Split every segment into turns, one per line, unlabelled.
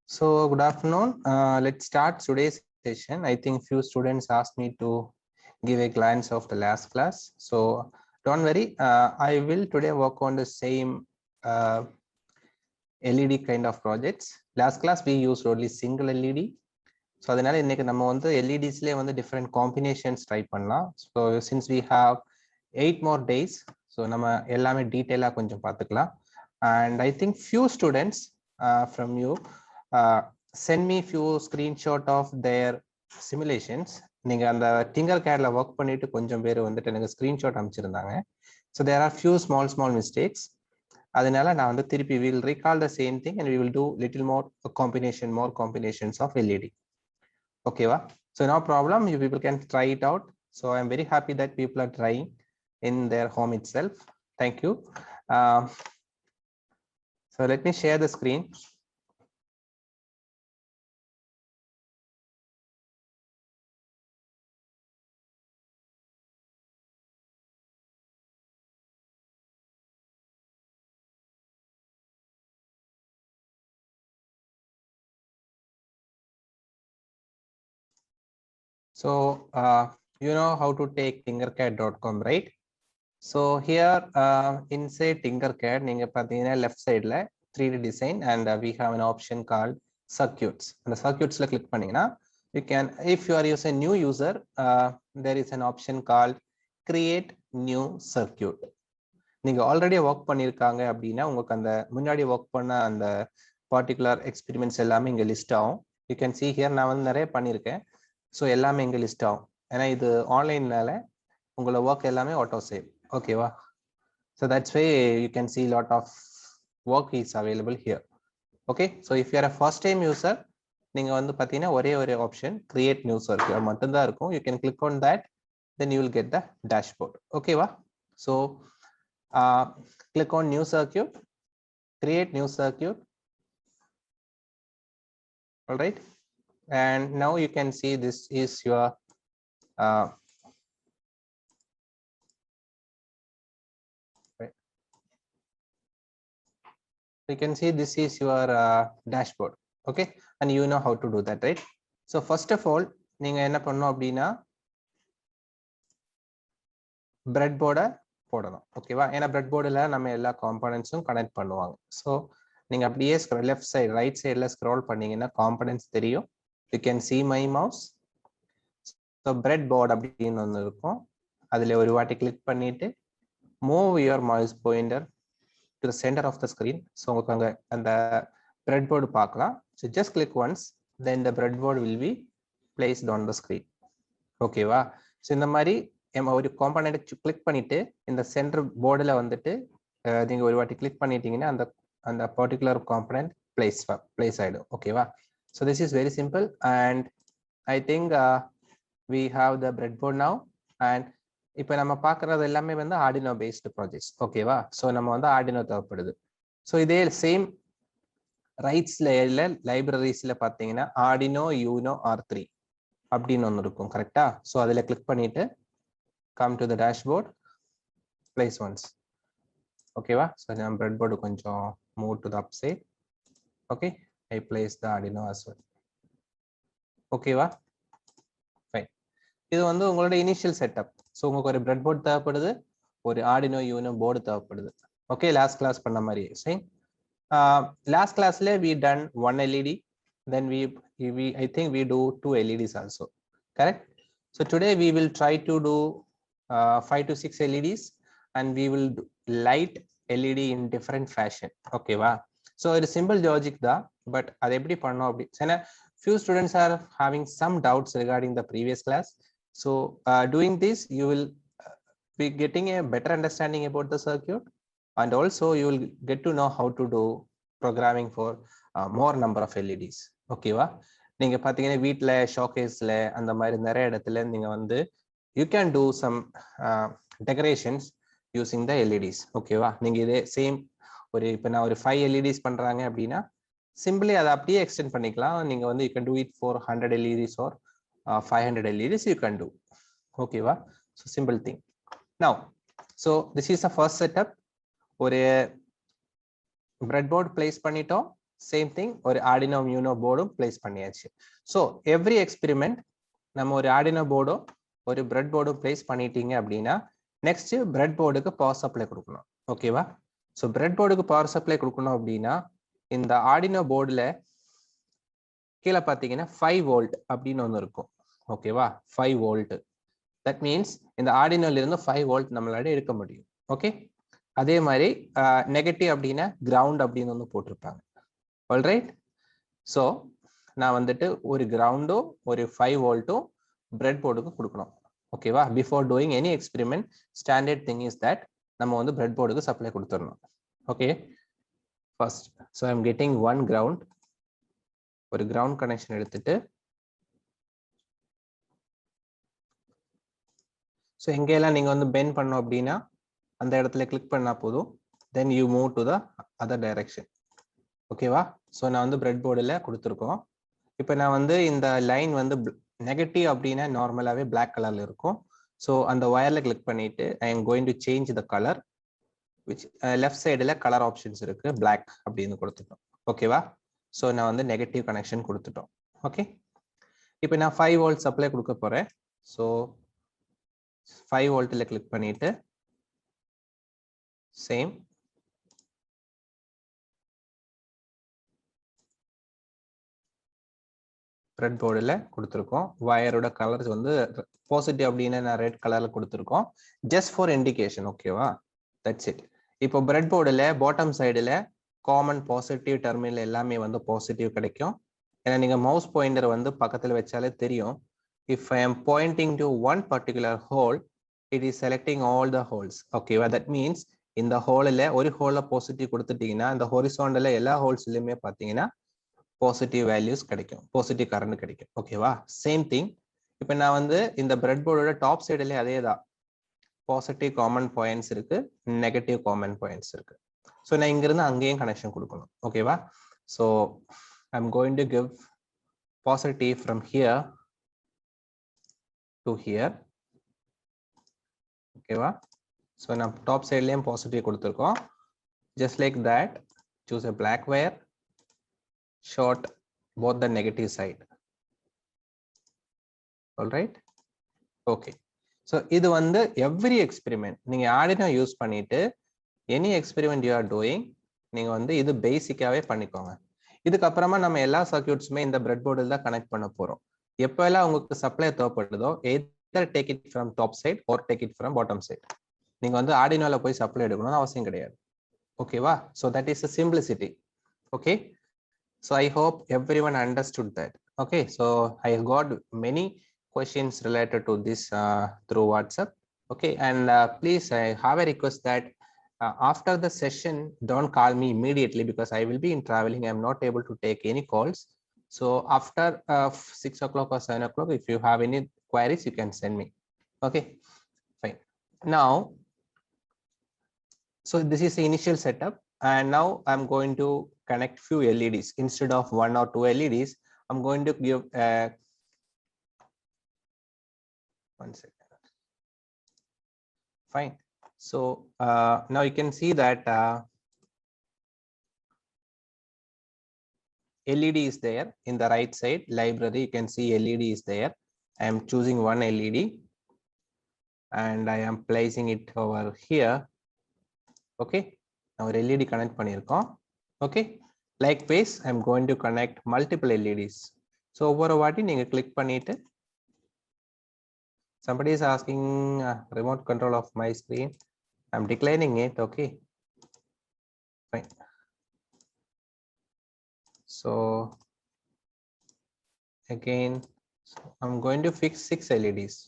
So good afternoon. Let's start today's session. I think few students asked me to give a glance of the last class. So don't worry. I will today work on the same LED kind of projects. Last class we used only single LED. So அதனால இன்னைக்கு நம்ம வந்து LEDsலயே வந்து different combinations try பண்ணலாம். So since we have 8 more days, so நம்ம எல்லாமே டீடைலா கொஞ்சம் பார்த்துக்கலாம். And I think few students from you send me few screenshot of their simulations. நீங்க அந்த Tinkercadல work பண்ணிட்டு கொஞ்சம் பேர் வந்துட்டு எனக்கு screenshot அனுப்பிச்சிருந்தாங்க. So there are few small mistakes. அதனால நான் வந்து திருப்பி we will recall the same thing and we will do little more combinations of LED. Okay, so no problem, you people can try it out. So I'm very happy that people are trying in their home itself. Thank you. So let me share the screen. So you know how to take tinkercad.com, right? So here inside Tinkercad நீங்க பாத்தீங்கன்னா left side ல 3D design and we have an option called circuits. அந்த circuitsல click பண்ணீங்கன்னா you can, if you are a new user, there is an option called create new circuit. நீங்க already work பண்ணிருக்காங்க அப்படின்னா உங்களுக்கு அந்த முன்னாடி ஒர்க் பண்ண அந்த பர்டிகுலர் எக்ஸ்பெரிமெண்ட்ஸ் எல்லாமே இங்க லிஸ்ட் ஆகும். யூ கேன் see here நான் வந்து நிறைய பண்ணியிருக்கேன். ஸோ எல்லாமே இங்க லிஸ்ட் ஆகும். ஏன்னா இது ஆன்லைன்னால உங்களோட ஒர்க் எல்லாமே ஆட்டோ சேவ். ஓகேவா? So that's way you can see lot of work is available here. Okay, so if you are a first time user, நீங்க வந்து பார்த்தீங்கன்னா ஒரே ஆப்ஷன் கிரியேட் நியூ சர்க்கியூட் மட்டும்தான் இருக்கும். You can click on that, then you will get the dashboard. ஓகேவா? So click on new circuit, create new circuit. All right, and now you can see this is your right. You can see this is your dashboard. Okay, and you know how to do that, right? So first of all, நீங்க என்ன பண்ணணும் அப்படின்னா breadboard போடணும். ஓகேவா? ஏன்னா breadboardல நம்ம எல்லா காம்போனன்ட்ஸும் connect பண்ணுவாங்க. ஸோ நீங்க அப்படியே லெஃப்ட் சைடு ரைட் சைடில் ஸ்க்ரோல் பண்ணீங்கன்னா காம்போனன்ட்ஸ் தெரியும். You can see my mouse. So breadboard அப்படின்னு ஒன்று இருக்கும். அதில் ஒரு வாட்டி கிளிக் பண்ணிட்டு move your mouse pointer to the center of the screen. So உங்களுக்கு அங்கே அந்த breadboard பார்க்கலாம். So just click once, then the breadboard will be placed on the screen. ஓகேவா? ஸோ இந்த மாதிரி ஒரு காம்போனன்ட் கிளிக் பண்ணிட்டு இந்த சென்டர் போர்டில் வந்துட்டு நீங்க ஒரு வாட்டி கிளிக் பண்ணிட்டீங்கன்னா அந்த அந்த பர்டிகுலர் காம்போனன்ட் பிளேஸ் ஆயிடும். ஓகேவா? So this is very simple and I think we have the breadboard now. And இப்போ நம்ம பார்க்கறது எல்லாமே வந்து ஆர்டினோ பேஸ்டு ப்ராஜெக்ட்ஸ். ஓகேவா? ஸோ நம்ம வந்து ஆர்டினோ தேவைப்படுது. ஸோ இதே சேம் ரைட்ஸ்ல லைப்ரரிஸ்ல பார்த்தீங்கன்னா ஆர்டினோ யூனோ R3 அப்படின்னு ஒன்று இருக்கும். கரெக்டா? ஸோ அதில் கிளிக் பண்ணிட்டு come to the dashboard, place once. Okay, so now breadboard konjam move to the upside. Okay, I place the Arduino as well. Okay, fine. இது வந்து உங்களோட இனிஷியல் செட்டப். ஸோ உங்களுக்கு ஒரு breadboard தேவைப்படுது, ஒரு Arduino Uno போர்டு தேவைப்படுது. Okay, last class பண்ண மாதிரி. சரி, லாஸ்ட் கிளாஸ்ல we done one LED, then we I think we do two LEDs also. Correct? So today we will try to do 5 to 6 LEDs and we will light LED in different fashion. Okay, wow. So it is simple logic da, but adu eppadi pannom appdi sena few students are having some doubts regarding the previous class. So doing this you will be getting a better understanding about the circuit and also you will get to know how to do programming for more number of LEDs. Okay, wow. நீங்க பாத்தீங்கன்னா வீட்ல ஷோகேஸ்ல அந்த மாதிரி நிறைய இடத்துல நீங்க வந்து you can do some decorations using the LEDs. ஓகேவா? நீங்க இதே சேம் ஒரு இப்போ நான் ஒரு 5 LEDs பண்றாங்க அப்படின்னா சிம்பிளி அதை அப்படியே எக்ஸ்டெண்ட் பண்ணிக்கலாம். நீங்க வந்து you can do it for 100 LEDs or 500 LEDs you can do. ஓகேவா? so simple thing. Now so this is the first setup. ஒரு breadboard place பண்ணிட்டோம். சேம் திங் ஒரு ஆர்டினோ யூனோ போர்டும் பிளேஸ் பண்ணியாச்சு. ஸோ எவ்ரி எக்ஸ்பெரிமெண்ட் நம்ம ஒரு Arduino போர்டும் ஒரு bread போர்டும் place பண்ணிட்டீங்க அப்படின்னா நெக்ஸ்ட் பிரெட் போர்டுக்கு பவர் சப்ளை கொடுக்கணும். ஓகேவா? ஸோ பிரெட் போர்டுக்கு பவர் சப்ளை கொடுக்கணும் அப்படின்னா இந்த ஆர்டினோ போர்டில் கீழே பார்த்தீங்கன்னா 5 வோல்ட் அப்படின்னு ஒன்று இருக்கும். ஓகேவா? 5 வோல்ட். தட் மீன்ஸ் இந்த ஆர்டினோல இருந்து 5 வோல்ட் நம்மளால எடுக்க முடியும். ஓகே, அதே மாதிரி நெகட்டிவ் அப்படின்னா கிரவுண்ட் அப்படின்னு ஒன்று போட்டிருப்பாங்க. ஆல்ரைட். ஸோ நான் வந்துட்டு ஒரு கிரவுண்டும் ஒரு 5 வோல்ட்டும் பிரெட் போர்டுக்கு கொடுக்கணும். ஓகேவா? Before doing any experiment standard thing is that நம்ம வந்து பிரெட் போர்டுக்கு சப்ளை கொடுத்துடணும். Okay, first so I am getting one ground. ஒரு கிரவுண்ட் கனெக்ஷன் எடுத்துட்டு ஸோ எங்கெல்லாம் நீங்கள் வந்து பெண்ட் பண்ணோம் அப்படின்னா அந்த இடத்துல கிளிக் பண்ணால் போதும். Then you move to the other direction. ஓகேவா? ஸோ நான் வந்து பிரெட் போர்டில் கொடுத்துருக்கோம். இப்போ நான் வந்து இந்த லைன் வந்து நெகட்டிவ் அப்படின்னா நார்மலாகவே பிளாக் கலரில் இருக்கும். ஸோ அந்த ஒயரில் கிளிக் பண்ணிட்டு I am going to change the colour which left சைடில் கலர் ஆப்ஷன்ஸ் இருக்கு, பிளாக் அப்படின்னு கொடுத்துட்டோம். ஓகேவா? ஸோ நான் வந்து நெகட்டிவ் கனெக்ஷன் கொடுத்துட்டோம். ஓகே, இப்போ நான் 5 வோல்ட் சப்ளை கொடுக்க போகிறேன். ஸோ 5 வோல்ட்டில் கிளிக் பண்ணிட்டு சேம் பிரெட் போர்டில் கொடுத்துருக்கோம். வயரோட கலர்ஸ் வந்து பாசிட்டிவ் அப்படின்னு நான் ரெட் கலரில் கொடுத்துருக்கோம், ஜஸ்ட் ஃபார் இண்டிகேஷன். ஓகேவா? That's it. இப்போ பிரெட் போர்டில் பாட்டம் சைடில் காமன் பாசிட்டிவ் டெர்மினல் எல்லாமே வந்து பாசிட்டிவ் கிடைக்கும். ஏன்னா நீங்கள் மவுஸ் பாயிண்டர் வந்து பக்கத்தில் வச்சாலே தெரியும். If I am Poynting to one particular whole it is selecting all the holes. ஓகேவா? தட் மீன்ஸ் இந்த ஹோலில் ஒரு ஹோலில் பாசிட்டிவ் கொடுத்துட்டீங்கன்னா இந்த ஹொரிசாண்டலில் எல்லா ஹோல்ஸ்லையுமே பார்த்தீங்கன்னா பாசிட்டிவ் வேல்யூஸ் கிடைக்கும், பாசிட்டிவ் கரண்ட் கிடைக்கும். ஓகேவா? சேம் திங் இப்போ நான் வந்து இந்த பிரெட் போர்டோட டாப் சைடுலேயே அதே தான் பாசிட்டிவ் காமன் பாயிண்ட்ஸ் இருக்கு, நெகட்டிவ் காமன் பாயிண்ட்ஸ் இருக்கு. ஸோ நான் இங்கிருந்து அங்கேயும் கனெக்ஷன் கொடுக்கணும். ஓகேவா? So I am going to give positive from here to hear. ஓகேவா? ஸோ நான் டாப் சைட்லேயும் பாசிட்டிவ் கொடுத்துருக்கோம். Just like that choose a black wire, short both the negative side. All right. Okay, so இது வந்து every experiment நீங்க Arduino use பண்ணிட்டு any experiment you are doing நீங்க வந்து இது பேசிக்காவே பண்ணிக்கோங்க. இதுக்கப்புறமா நம்ம எல்லா சர்க்யூட்ஸுமே இந்த பிரெட் போர்டில் தான் கனெக்ட் பண்ண போறோம். எப்பெல்லாம் உங்களுக்கு சப்ளை தேவைப்படுதோ either take it from top side or take it from bottom side. நீங்க வந்து ஆர்டினோல போய் சப்ளை எடுக்கணும்னு அவசியம் கிடையாது. ஓகேவா? So that is a simplicity. Okay, so I hope everyone understood that. Okay, so I got many questions related to this through WhatsApp. Okay, and please I have a request that after the session don't call me immediately because I will be in traveling. I am not able to take any calls. So after 6 o'clock or 7 o'clock if you have any queries you can send me. Okay, fine. Now so this is the initial setup and now I'm going to connect few LEDs instead of 1 or 2 LEDs. I'm going to give one second. Fine. So now you can see that LED is there in the right side library. You can see LED is there. I am choosing one LED and I am placing it over here. Okay, now LED connect பண்ணிருக்கோம். Okay, likewise I'm going to connect multiple LEDs. So ஒவ்வொரு வாட்டி நீங்க click பண்ணிட்டு somebody is asking remote control of my screen. I'm declining it. Okay, fine. So again I'm going to fix 6 LEDs.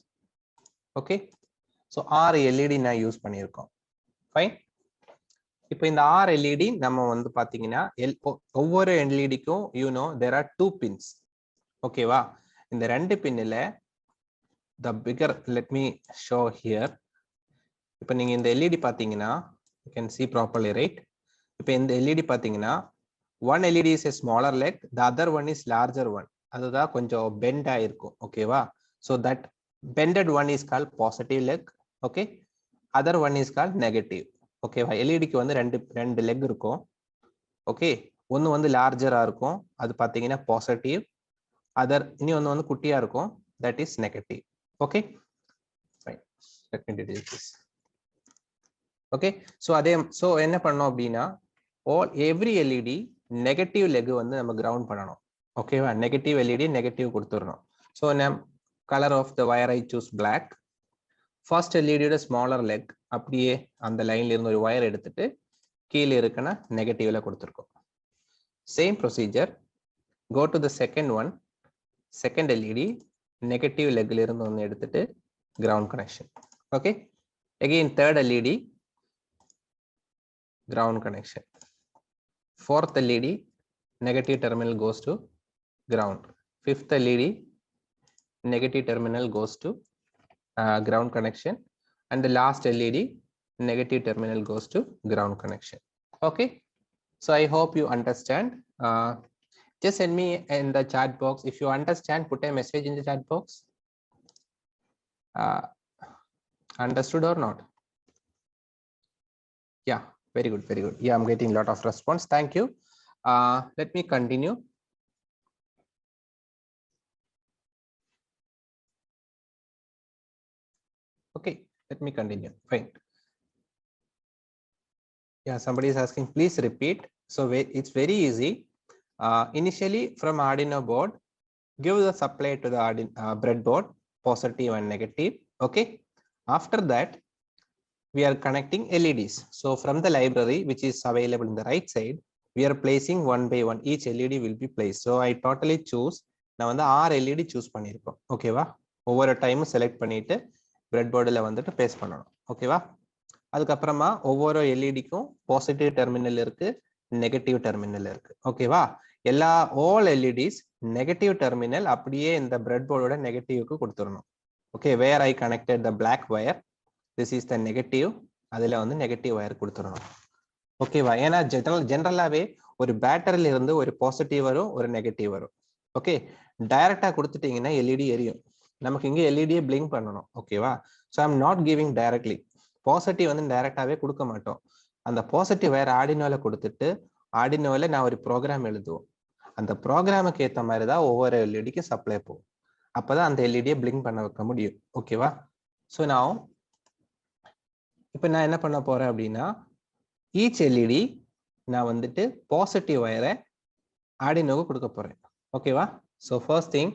Okay, so 6 LED நான் use பண்ணியிருக்கோம். Fine. இப்போ இந்த 6 LED நம்ம வந்து பாத்தீங்கன்னா ஒவ்வொரு எல்இடிக்கும் there are 2 pins. ஓகேவா? இந்த 2 பின்னில் the bigger, let me show here. இப்போ நீங்க இந்த LED பாத்தீங்கன்னா you can see properly, right? இப்போ இந்த LED பாத்தீங்கன்னா one LED is a smaller leg, the other one is larger one. அதுதான் கொஞ்சம் bend ஆயிருக்கும். ஓகேவா? So that bended one is called positive leg. Okay, other one is called negative. ஓகேவா? எல்இடிக்கு வந்து ரெண்டு லெக் இருக்கும். ஓகே, ஒன்று வந்து லார்ஜராக இருக்கும், அது பார்த்தீங்கன்னா பாசிட்டிவ். அதர் இனி ஒன்று வந்து குட்டியாக இருக்கும், that is negative. Okay fine, let me deal this. Okay so என்ன பண்ணோம் அப்படின்னா எவ்ரி எல்இடி நெகட்டிவ் லெக் வந்து நம்ம கிரவுண்ட் பண்ணணும். ஓகேவா, நெகட்டிவ் எல்இடி நெகட்டிவ் கொடுத்துடணும். So colour of the wire I choose black. First எல்இடியோட ஸ்மாலர் லெக் அப்படியே அந்த லைன்ல இருந்து ஒரு வயர் எடுத்துட்டு கீழே இருக்குன்னா நெகட்டிவ்ல கொடுத்துருக்கோம். Same procedure, go to the second one, second LED negative லெக்ல இருந்து ஒன்று எடுத்துட்டு ground connection. Okay, again third LED ground connection. Fourth LED negative terminal goes to ground. Fifth LED negative terminal goes to ground connection, and the last LED negative terminal goes to ground connection. Okay, so I hope you understand. Just send me in the chat box if you understand. Put a message in the chat box. Understood or not? Yeah, very good, very good. Yeah, I'm getting a lot of response. Thank you. Let me continue. Okay, let me continue. Fine. Yeah, somebody is asking, please repeat. So it's very easy. Initially from Arduino board, give the supply to the breadboard, positive and negative. Okay. After that, we are connecting LEDs. So from the library, which is available in the right side, we are placing one by one. Each LED will be placed. So I totally choose. நான் வந்து 6 LED choose பண்ணியிருக்கோம். ஓகேவா, ஒவ்வொரு டைமும் select பண்ணிட்டு பிரெட்போர்டில் வந்துட்டு paste பண்ணணும். ஓகேவா, அதுக்கப்புறமா ஒவ்வொரு எல்இடிக்கும் பாசிட்டிவ் டெர்மினல் இருக்கு, நெகட்டிவ் டெர்மினல் இருக்கு. ஓகேவா, எல்லா ஆல் எல்இடிஸ் நெகட்டிவ் டெர்மினல் அப்படியே இந்த பிரெட்போர்டோட நெகட்டிவ்க்கு கொடுத்துடணும். Okay, where I connected the black wire, this is the negative, அதில் வந்து நெகட்டிவ் வயர் கொடுத்துடணும். ஓகேவா, ஏன்னா ஜென்ரலாகவே ஒரு பேட்டரியில இருந்து ஒரு பாசிட்டிவ் வரும், ஒரு நெகட்டிவ் வரும். ஓகே, டைரக்டா கொடுத்துட்டீங்கன்னா எல்இடி எரியும். நமக்கு இங்கே எல்இடியை பிளிங்க் பண்ணணும். ஓகேவா, so I'm not giving directly. Positive வந்து டைரக்டாவே கொடுக்க மாட்டோம். அந்த பாசிட்டிவ் வேற ஆர்டினோல கொடுத்துட்டு ஆர்டினோல நான் ஒரு ப்ரோக்ராம் எழுதுவோம். அந்த ப்ரோக்ராமுக்கு ஏற்ற மாதிரி தான் ஒவ்வொரு எல்இடிக்கு சப்ளை போகும். அப்பதான் அந்த எல்இடியை பிளிங்க் பண்ண வைக்க முடியும். ஓகேவா, ஸோ நான் இப்போ நான் என்ன பண்ண போறேன் அப்படின்னா, ஈச் எல்இடி நான் வந்துட்டு பாசிட்டிவ் வயரை ஆர்டினோவுக்கு கொடுக்க போறேன். ஓகேவா, so first thing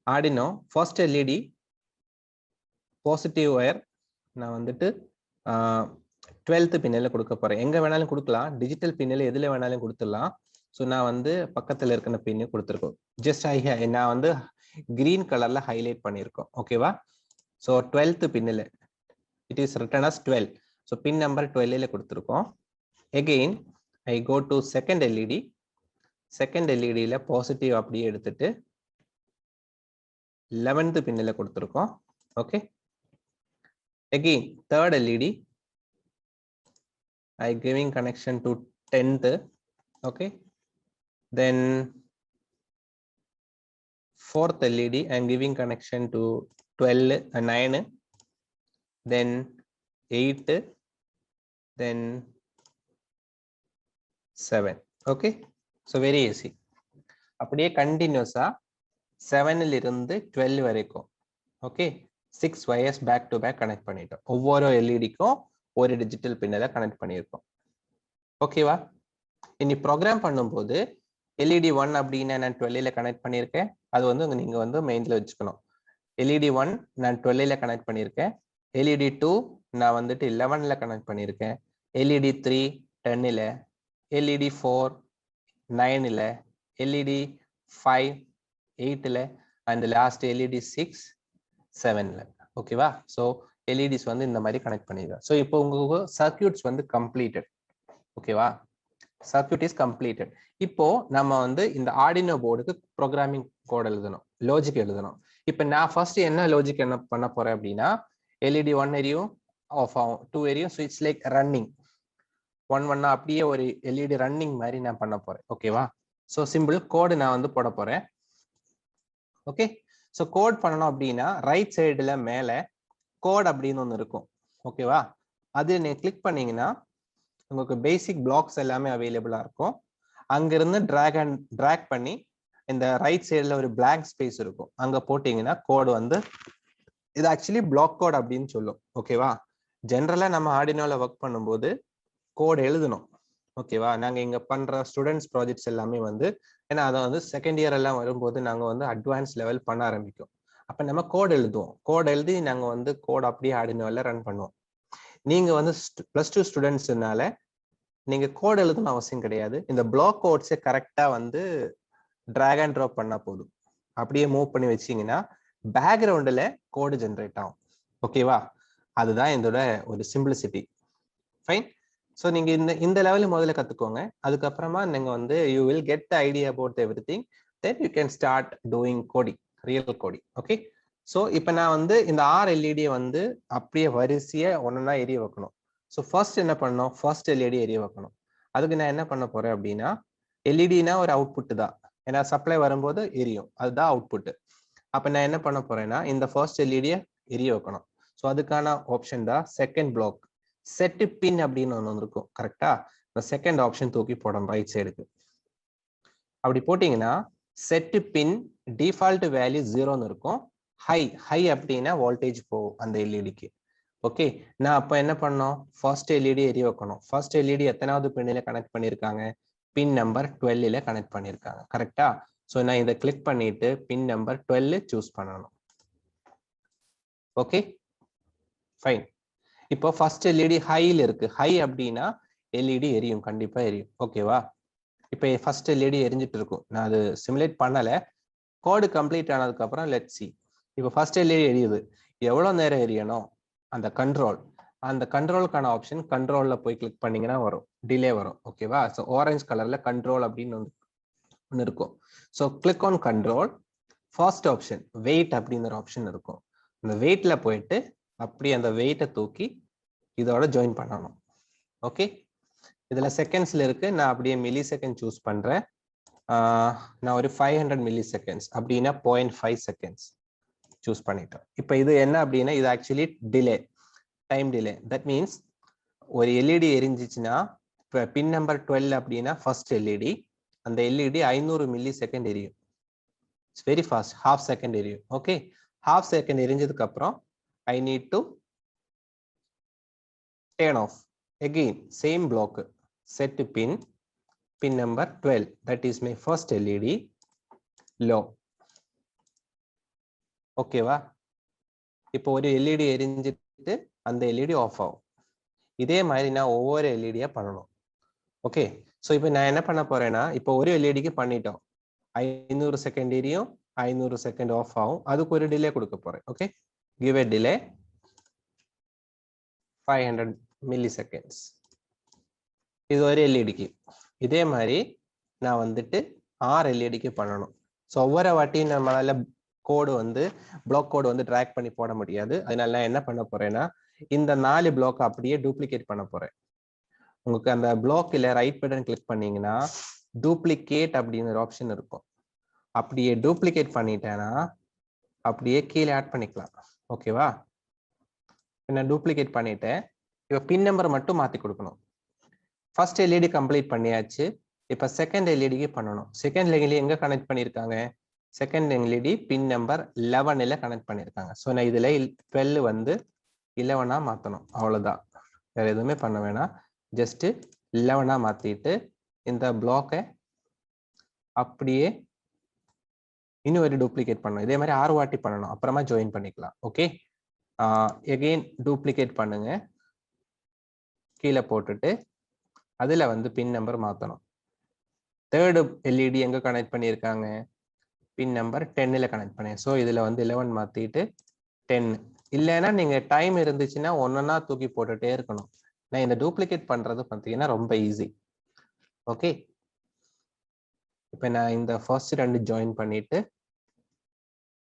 Arduino first LED positive wire நான் வந்துட்டு 12th பின்னில் கொடுக்க போறேன். எங்க வேணாலும் கொடுக்கலாம், டிஜிட்டல் பின்னில் எதுல வேணாலும் கொடுத்துடலாம். ஸோ நான் வந்து பக்கத்தில் இருக்கிற பின்னு கொடுத்துருக்கோம். ஜஸ்ட் நான் வந்து கிரீன் கலர்ல ஹைலைட் பண்ணியிருக்கோம். ஓகேவா, ஸோ 12th பின்னில் it is written as 12. So pin number 12ல கொடுத்துருக்கோம். Again I go to second LED. Second எல்இடியில் பாசிட்டிவ் அப்படியே எடுத்துட்டு 11th பின்னில் கொடுத்துருக்கோம். Okay, again third LED I giving connection to 10th. Okay, then fourth LED I am giving connection to 9, then 8, then 7. Okay, so very easy. அப்படியே கண்டினியூஸா 7ல இருந்து 12 வரைக்கும். ஓகே, 6 wires back to back connect பண்ணிட்டோம். ஒவ்வொரு எல்இடிக்கும் ஒரு டிஜிட்டல் பின்னில் கனெக்ட் பண்ணியிருக்கோம். ஓகேவா, இனி ப்ரோக்ராம் பண்ணும்போது எல்இடி 1 அப்படின்னு நான் 12ல கனெக்ட் பண்ணியிருக்கேன். அது வந்து நீங்க வந்து மெயின்ல வச்சுக்கணும். எல்இடி 1 நான் 12ல கனெக்ட் பண்ணியிருக்கேன். எல்இடி 2 நான் வந்துட்டு 11ல கனெக்ட் பண்ணியிருக்கேன். எல்இடி 3 10ல, எல்இடி 4 9ல, எல்இடி 5 8ல, அண்ட் லாஸ்ட் எல்இடி 6 7ல. ஓகேவா, ஸோ எல்இடிஸ் வந்து இந்த மாதிரி கனெக்ட் பண்ணிடுவேன். ஸோ இப்போ உங்களுக்கு சர்க்யூட்ஸ் வந்து கம்ப்ளீட்டட். ஓகேவா, சர்க்யூட் இஸ் கம்ப்ளீட்டட். இப்போ நம்ம வந்து இந்த ஆர்டினோ போர்டுக்கு ப்ரோக்ராமிங் கோட் எழுதணும், லாஜிக் எழுதணும். இப்போ நான் ஃபர்ஸ்ட் என்ன லாஜிக் என்ன பண்ண போறேன் அப்படின்னா, எல்இடி 1 எரியும், ஆஃப் ஆகும், 2 எரியும். ஸோ இட்ஸ் லைக் ரன்னிங் 1 அப்படியே ஒரு எல்இடி ரன்னிங் மாதிரி நான் பண்ண போறேன். ஓகேவா, ஸோ சிம்பிள் கோடு நான் வந்து போட போறேன். ஓகே, ஸோ கோட் பண்ணணும் அப்படின்னா ரைட் சைடுல மேல கோட் அப்படின்னு ஒன்று இருக்கும். ஓகேவா, அது நீங்க கிளிக் பண்ணீங்கன்னா உங்களுக்கு பேசிக் பிளாக்ஸ் எல்லாமே அவைலபிளா இருக்கும். அங்கிருந்து டிராக் பண்ணி இந்த ரைட் சைடுல ஒரு பிளாங்க் ஸ்பேஸ் இருக்கும், அங்க போட்டீங்கன்னா கோடு வந்து இது ஆக்சுவலி பிளாக் கோட் அப்படின்னு சொல்லும். ஓகேவா? ஜென்ரலா நம்ம ஆர்டினோல ஒர்க் பண்ணும்போது கோட் எழுதணும். ஓகேவா? நாங்க இங்க பண்ற ஸ்டூடெண்ட்ஸ் ப்ராஜெக்ட்ஸ் எல்லாமே வந்து ஏன்னா அதை வந்து செகண்ட் இயர் எல்லாம் வரும்போது நாங்க வந்து அட்வான்ஸ் லெவல் பண்ண ஆரம்பிக்கும். அப்ப நம்ம கோட் எழுதுவோம். கோட் எழுதி நாங்க வந்து கோட் அப்படியே ஆர்டினோல ரன் பண்ணுவோம். நீங்க வந்து +2 ஸ்டூடெண்ட்ஸ்னால நீங்க கோட் எழுதணும் அவசியம் கிடையாது. இந்த பிளாக் கோட்ஸை கரெக்டா வந்து டிராக் அண்ட் ட்ராப் பண்ணா போதும். அப்படியே மூவ் பண்ணி வச்சீங்கன்னா பேக்ரவுண்ட்ல கோடு ஜென்ரேட் ஆகும். ஓகேவா? அதுதான் இதோட ஒரு சிம்பிளிசிட்டி. ஃபைன். ஸோ நீங்க இந்த லெவலில் முதல்ல கத்துக்கோங்க. அதுக்கப்புறமா நீங்க வந்து you will get the idea about everything. Then you can start doing coding, real coding. Okay. So இப்போ நான் வந்து இந்த 6 எல்இடியை வந்து அப்படியே வரிசையா ஒன்னொன்னா எரிய வைக்கணும். ஸோ ஃபர்ஸ்ட் என்ன பண்ணணும்? ஃபர்ஸ்ட் எல்இடி எரிய வைக்கணும். அதுக்கு நான் என்ன பண்ண போறேன் அப்படின்னா, எல்இடினா ஒரு அவுட்புட் தான். ஏன்னா சப்ளை வரும்போது எரியும், அதுதான் அவுட்புட். அப்ப நான் என்ன பண்ண போறேன்னா இந்த ஃபர்ஸ்ட் எல்இடியை எரிய வைக்கணும். ஸோ அதுக்கான ஆப்ஷன் தான் செகண்ட் பிளாக். செட் பின் அப்படின்னு ஒன்று இருக்கும். கரெக்டா? இந்த செகண்ட் ஆப்ஷன் தூக்கி போடணும் ரைட் சைடுக்கு. அப்படி போட்டீங்கன்னா செட் பின் டிஃபால்ட் வேல்யூ 0ன்னு இருக்கும். ஹை அப்படின்னா வோல்டேஜ் போகும் அந்த எல்இடிக்கு. ஓகே. நான் அப்ப என்ன பண்ணோம்? ஃபர்ஸ்ட் எல்இடி எரிய வைக்கணும். ஃபர்ஸ்ட் எல்இடி எத்தனாவது பின்னில கனெக்ட் பண்ணிருக்காங்க? பின் நம்பர் 12ல கனெக்ட் பண்ணிருக்காங்க. கரெக்டா? ஸோ நான் இதை கிளிக் பண்ணிட்டு பின் நம்பர் 12 சூஸ் பண்ணணும். Okay fine. இப்போ ஃபர்ஸ்ட் எல்இடி ஹைல இருக்கு. ஹை அப்படின்னா எல்இடி எரியும், கண்டிப்பா எரியும். ஓகேவா? இப்போ ஃபர்ஸ்ட் எல்இடி எரிஞ்சிட்டு இருக்கும். நான் அது சிமுலேட் பண்ணல. கோடு கம்ப்ளீட் ஆனதுக்கு அப்புறம் லெட் சி. இப்போ ஃபர்ஸ்ட் எல்இடி எரியுது. எவ்வளவு நேரம் எரியணும்? அந்த கண்ட்ரோலுக்கான ஆப்ஷன் கண்ட்ரோல்ல போய் கிளிக் பண்ணீங்கன்னா வரும், டிலே வரும். ஓகேவா? ஸோ ஆரஞ்சு கலர்ல கண்ட்ரோல் அப்படின்னு ஒன்று இருக்கும். So click on control. First option wait அப்படிங்கிற ஆப்ஷன் இருக்கும். அந்த வெயிட்ல போயிட்டு அப்படி அந்த வெயிட்டை தூக்கி இதோட ஜாயின் பண்ணணும். ஓகே. இதுல செகண்ட்ஸ்ல இருக்கு. நான் அப்படியே மில்லி செகண்ட் சூஸ் பண்றேன். நான் ஒரு 500 மில்லி செகண்ட்ஸ் அப்படின்னா 0.5 செகண்ட்ஸ் சூஸ் பண்ணிட்டேன். இப்போ இது என்ன அப்படின்னா இது actually delay, time delay. That means ஒரு எல்இடி எரிஞ்சிச்சுன்னா இப்போ பின் நம்பர் 12 அப்படின்னா ஃபர்ஸ்ட் எல்இடி, அந்த எல்இடி 500 மில்லி செகண்ட் எரியும். It's very fast. Half second எரியும். ஓகே. ஹாஃப் செகண்ட் எரிஞ்சதுக்கு அப்புறம் I need to turn off. Again same block, set pin number 12, that is my first LED low. ஓகேவா? இப்போ ஒரு LED எரிஞ்சிட்டு அந்த LED off ஆகும். இதே மாதிரி நான் ஒவ்வொரு எல்இடியா பண்ணணும். ஓகே. ஸோ இப்போ நான் என்ன பண்ண போறேன்னா இப்போ ஒரு எல்இடிக்கு பண்ணிட்டோம். 500 செகண்ட் எரியும், 500 செகண்ட் ஆஃப் ஆகும். அதுக்கு ஒரு டிலே கொடுக்க போறேன். Okay. Give a delay 500 milliseconds. இது ஒரு எல்இடிக்கு. இதே மாதிரி நான் வந்துட்டு 6 எல்இடிக்கு பண்ணணும். ஸோ ஒவ்வொரு வாட்டியும் நம்மளால கோடு வந்து பிளாக் கோடு வந்து டிராக் பண்ணி போட முடியாது. அதனால நான் என்ன பண்ண போறேன்னா இந்த 4 பிளாக் அப்படியே டூப்ளிகேட் பண்ண போறேன். உங்களுக்கு அந்த பிளாக்ல ரைட் பட்டன் கிளிக் பண்ணீங்கன்னா டூப்ளிகேட் அப்படின்னு ஒரு ஆப்ஷன் இருக்கும். அப்படியே டூப்ளிகேட் பண்ணிட்டேன்னா அப்படியே கீழே ஆட் பண்ணிக்கலாம். ஓகேவா? நான் டூப்ளிகேட் பண்ணிட்டேன். இப்போ பின் நம்பர் மட்டும் மாத்தி கொடுக்கணும். ஃபர்ஸ்ட் எல்இடி கம்ப்ளீட் பண்ணியாச்சு. இப்போ செகண்ட் எல்இடிக்கு பண்ணணும். செகண்ட் எல்இடி எங்க கனெக்ட் பண்ணிருக்காங்க? செகண்ட் எல்இடி பின் நம்பர் 11ல கனெக்ட் பண்ணிருக்காங்க. ஸோ நான் இதுல 12 வந்து 11ஆ மாத்தணும். அவ்வளவுதான், வேற எதுவுமே பண்ண வேணாம். ஜஸ்ட் 11ஆ மாத்திட்டு இந்த பிளாக்கை அப்படியே இன்னும் ஒரு டூப்ளிகேட் பண்ணணும். இதே மாதிரி 6 வாட்டி பண்ணணும். அப்புறமா ஜாயின் பண்ணிக்கலாம். ஓகே. எகெயின் டூப்ளிகேட் பண்ணுங்க. கீழே போட்டுட்டு அதுல வந்து பின் நம்பர் மாத்தணும். தேர்டு எல்இடி எங்க கனெக்ட் பண்ணியிருக்காங்க? பின் நம்பர் 10ல கனெக்ட் பண்ணேன். ஸோ இதுல வந்து 11 மாத்திட்டு 10. இல்லைன்னா நீங்க டைம் இருந்துச்சுன்னா ஒன்னொன்னா தூக்கி போட்டுட்டே இருக்கணும். நான் இந்த டூப்ளிகேட் பண்றது பார்த்தீங்கன்னா ரொம்ப ஈஸி. ஓகே. இப்போ நான் இந்த ஃபர்ஸ்ட் 2 ஜாயின் பண்ணிட்டு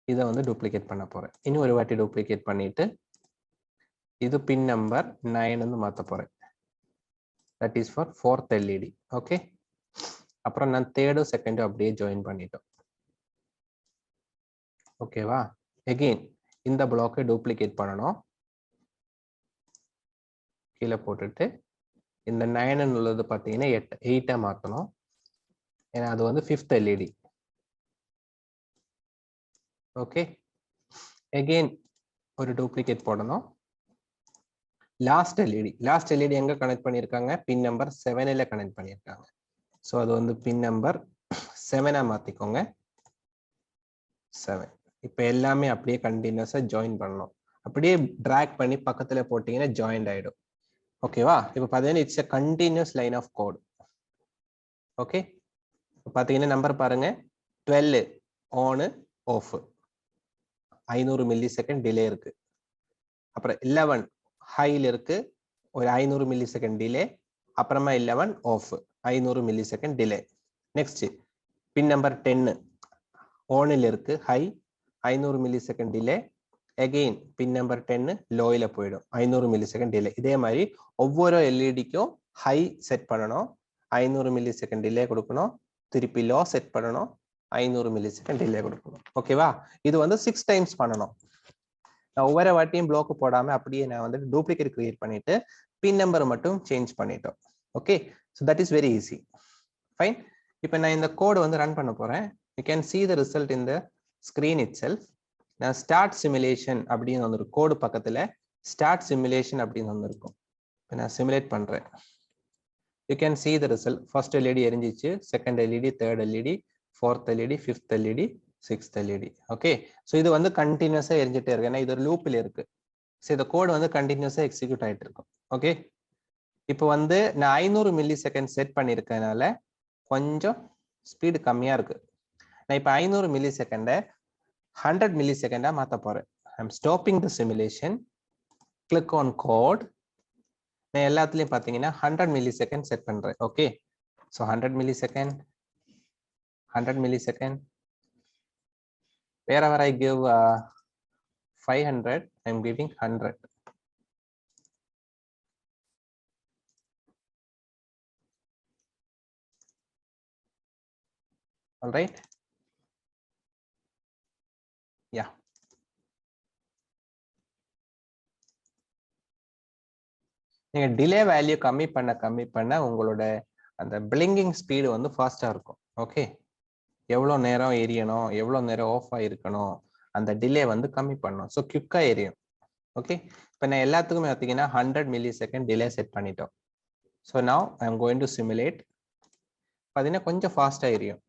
இதை வந்து டூப்ளிகேட் பண்ண போறேன். இன்னும் ஒரு வாட்டி டூப்ளிகேட் பண்ணிட்டு இது பின் நம்பர் 9 மாத்த போறேன். That is for 4th LED. Okay. அப்புறம் நான் தேர்டும் செகண்டும் அப்படியே ஜாயின் பண்ணிட்டோம். ஓகேவா? எகெயின் இந்த பிளாக்கை டூப்ளிகேட் பண்ணணும். கீழே போட்டுட்டு இந்த 9 உள்ளது பார்த்தீங்கன்னா 8 மாற்றணும். ஏன்னா அது வந்து 5th LED. ஓகே, அகெயின் ஒரு டூப்ளிகேட் போடணும். லாஸ்ட் எல்இடி எங்க கனெக்ட் பண்ணியிருக்காங்க? பின் நம்பர் 7ல கனெக்ட் பண்ணியிருக்காங்க. ஸோ அது வந்து பின் நம்பர் 7ஆ மாத்திக்கோங்க. 7. இப்போ எல்லாமே அப்படியே கண்டினியூஸா ஜாயின் பண்ணணும். அப்படியே டிராக் பண்ணி பக்கத்துல போட்டீங்கன்னா ஜாயின்ட் ஆயிடும். ஓகேவா? இப்போ பார்த்தீங்கன்னா it's a continuous line of code. Okay, பார்த்தீங்கன்னா நம்பர் பாருங்க, 12 on off, 500 millisecond delay இருக்கு. அப்புறம் 11 ஹைல இருக்கு, ஒரு 500 மில்லி செகண்ட் டிலே. அப்புறமா 11 off, 500 millisecond delay. Next pin number 10 ஆனில் இருக்கு, high, 500 millisecond delay. Again pin number 10 லோயில போயிடும், 500 மில்லி செகண்ட் டிலே. இதே மாதிரி ஒவ்வொரு எல்இடிக்கும் ஹை செட் பண்ணணும், 500 மில்லி செகண்ட் டிலே கொடுக்கணும். திருப்பி லோ செட் பண்ணணும், 500 மில்லி செகண்ட் டிலே கொடுக்கணும். ஓகேவா? இது வந்து 6 டைம்ஸ் பண்ணணும். நான் ஒவ்வொரு வாட்டியும் பிளாக் போடாம அப்படியே நான் வந்து டூப்ளிகேட் கிரியேட் பண்ணிட்டு பின் நம்பர் மட்டும் சேஞ்ச் பண்ணிட்டோம். Okay, so that is very easy. Fine. இப்போ நான் இந்த கோட் வந்து ரன் பண்ண போறேன். You can see the result in the screen itself. நான் ஸ்டார்ட் சிமுலேஷன் அப்படின்னு வந்து கோடு பக்கத்துல ஸ்டார்ட் சிமுலேஷன் அப்படின்னு வந்து இருக்கும். இப்போ நான் சிமுலேட் பண்றேன். You can see the result. First LED எரிஞ்சிச்சு, second LED, third LED, fourth LED, fifth LED, sixth LED. Okay, so இது வந்து கண்டினியூஸா எரிஞ்சிட்டே இருக்கு, ஏன்னா இது ஒரு லூப்ல இருக்கு. ஸோ இந்த கோடு வந்து கண்டினியூஸா எக்ஸிக்யூட் ஆயிட்டு இருக்கும். ஓகே, இப்போ வந்து நான் 500 மில்லி செகண்ட் செட் பண்ணியிருக்கனால கொஞ்சம் ஸ்பீடு கம்மியா இருக்கு. நான் இப்போ 500 மில்லி செகண்டை 100 மில்லி செகண்டா மாற்ற போறேன். I'm stopping the simulation, click on code. நான் எல்லாத்துலயும் பார்த்தீங்கன்னா 100 மில்லி செகண்ட் செட் பண்றேன். Okay, so 100 millisecond, 100 millisecond. wherever I give 500, I'm giving 100. All right. Yeah. நீங்க டிலே வேல்யூ கம்மி பண்ண உங்களோட அந்த பிளிங்கிங் ஸ்பீடு வந்து ஃபாஸ்டா இருக்கும். ஓகே, எவ்வளோ நேரம் எரியணும், எவ்வளோ நேரம் ஆஃப் ஆயிருக்கணும், அந்த டிலே வந்து கம்மி பண்ணும். ஸோ குவிக்கா எரியும். ஓகே, இப்போ நான் எல்லாத்துக்குமே பார்த்தீங்கன்னா 100 மில்லி செகண்ட் டிலே செட் பண்ணிட்டோம். So now I am going to simulate. பார்த்தீங்கன்னா கொஞ்சம் ஃபாஸ்டா எரியும்.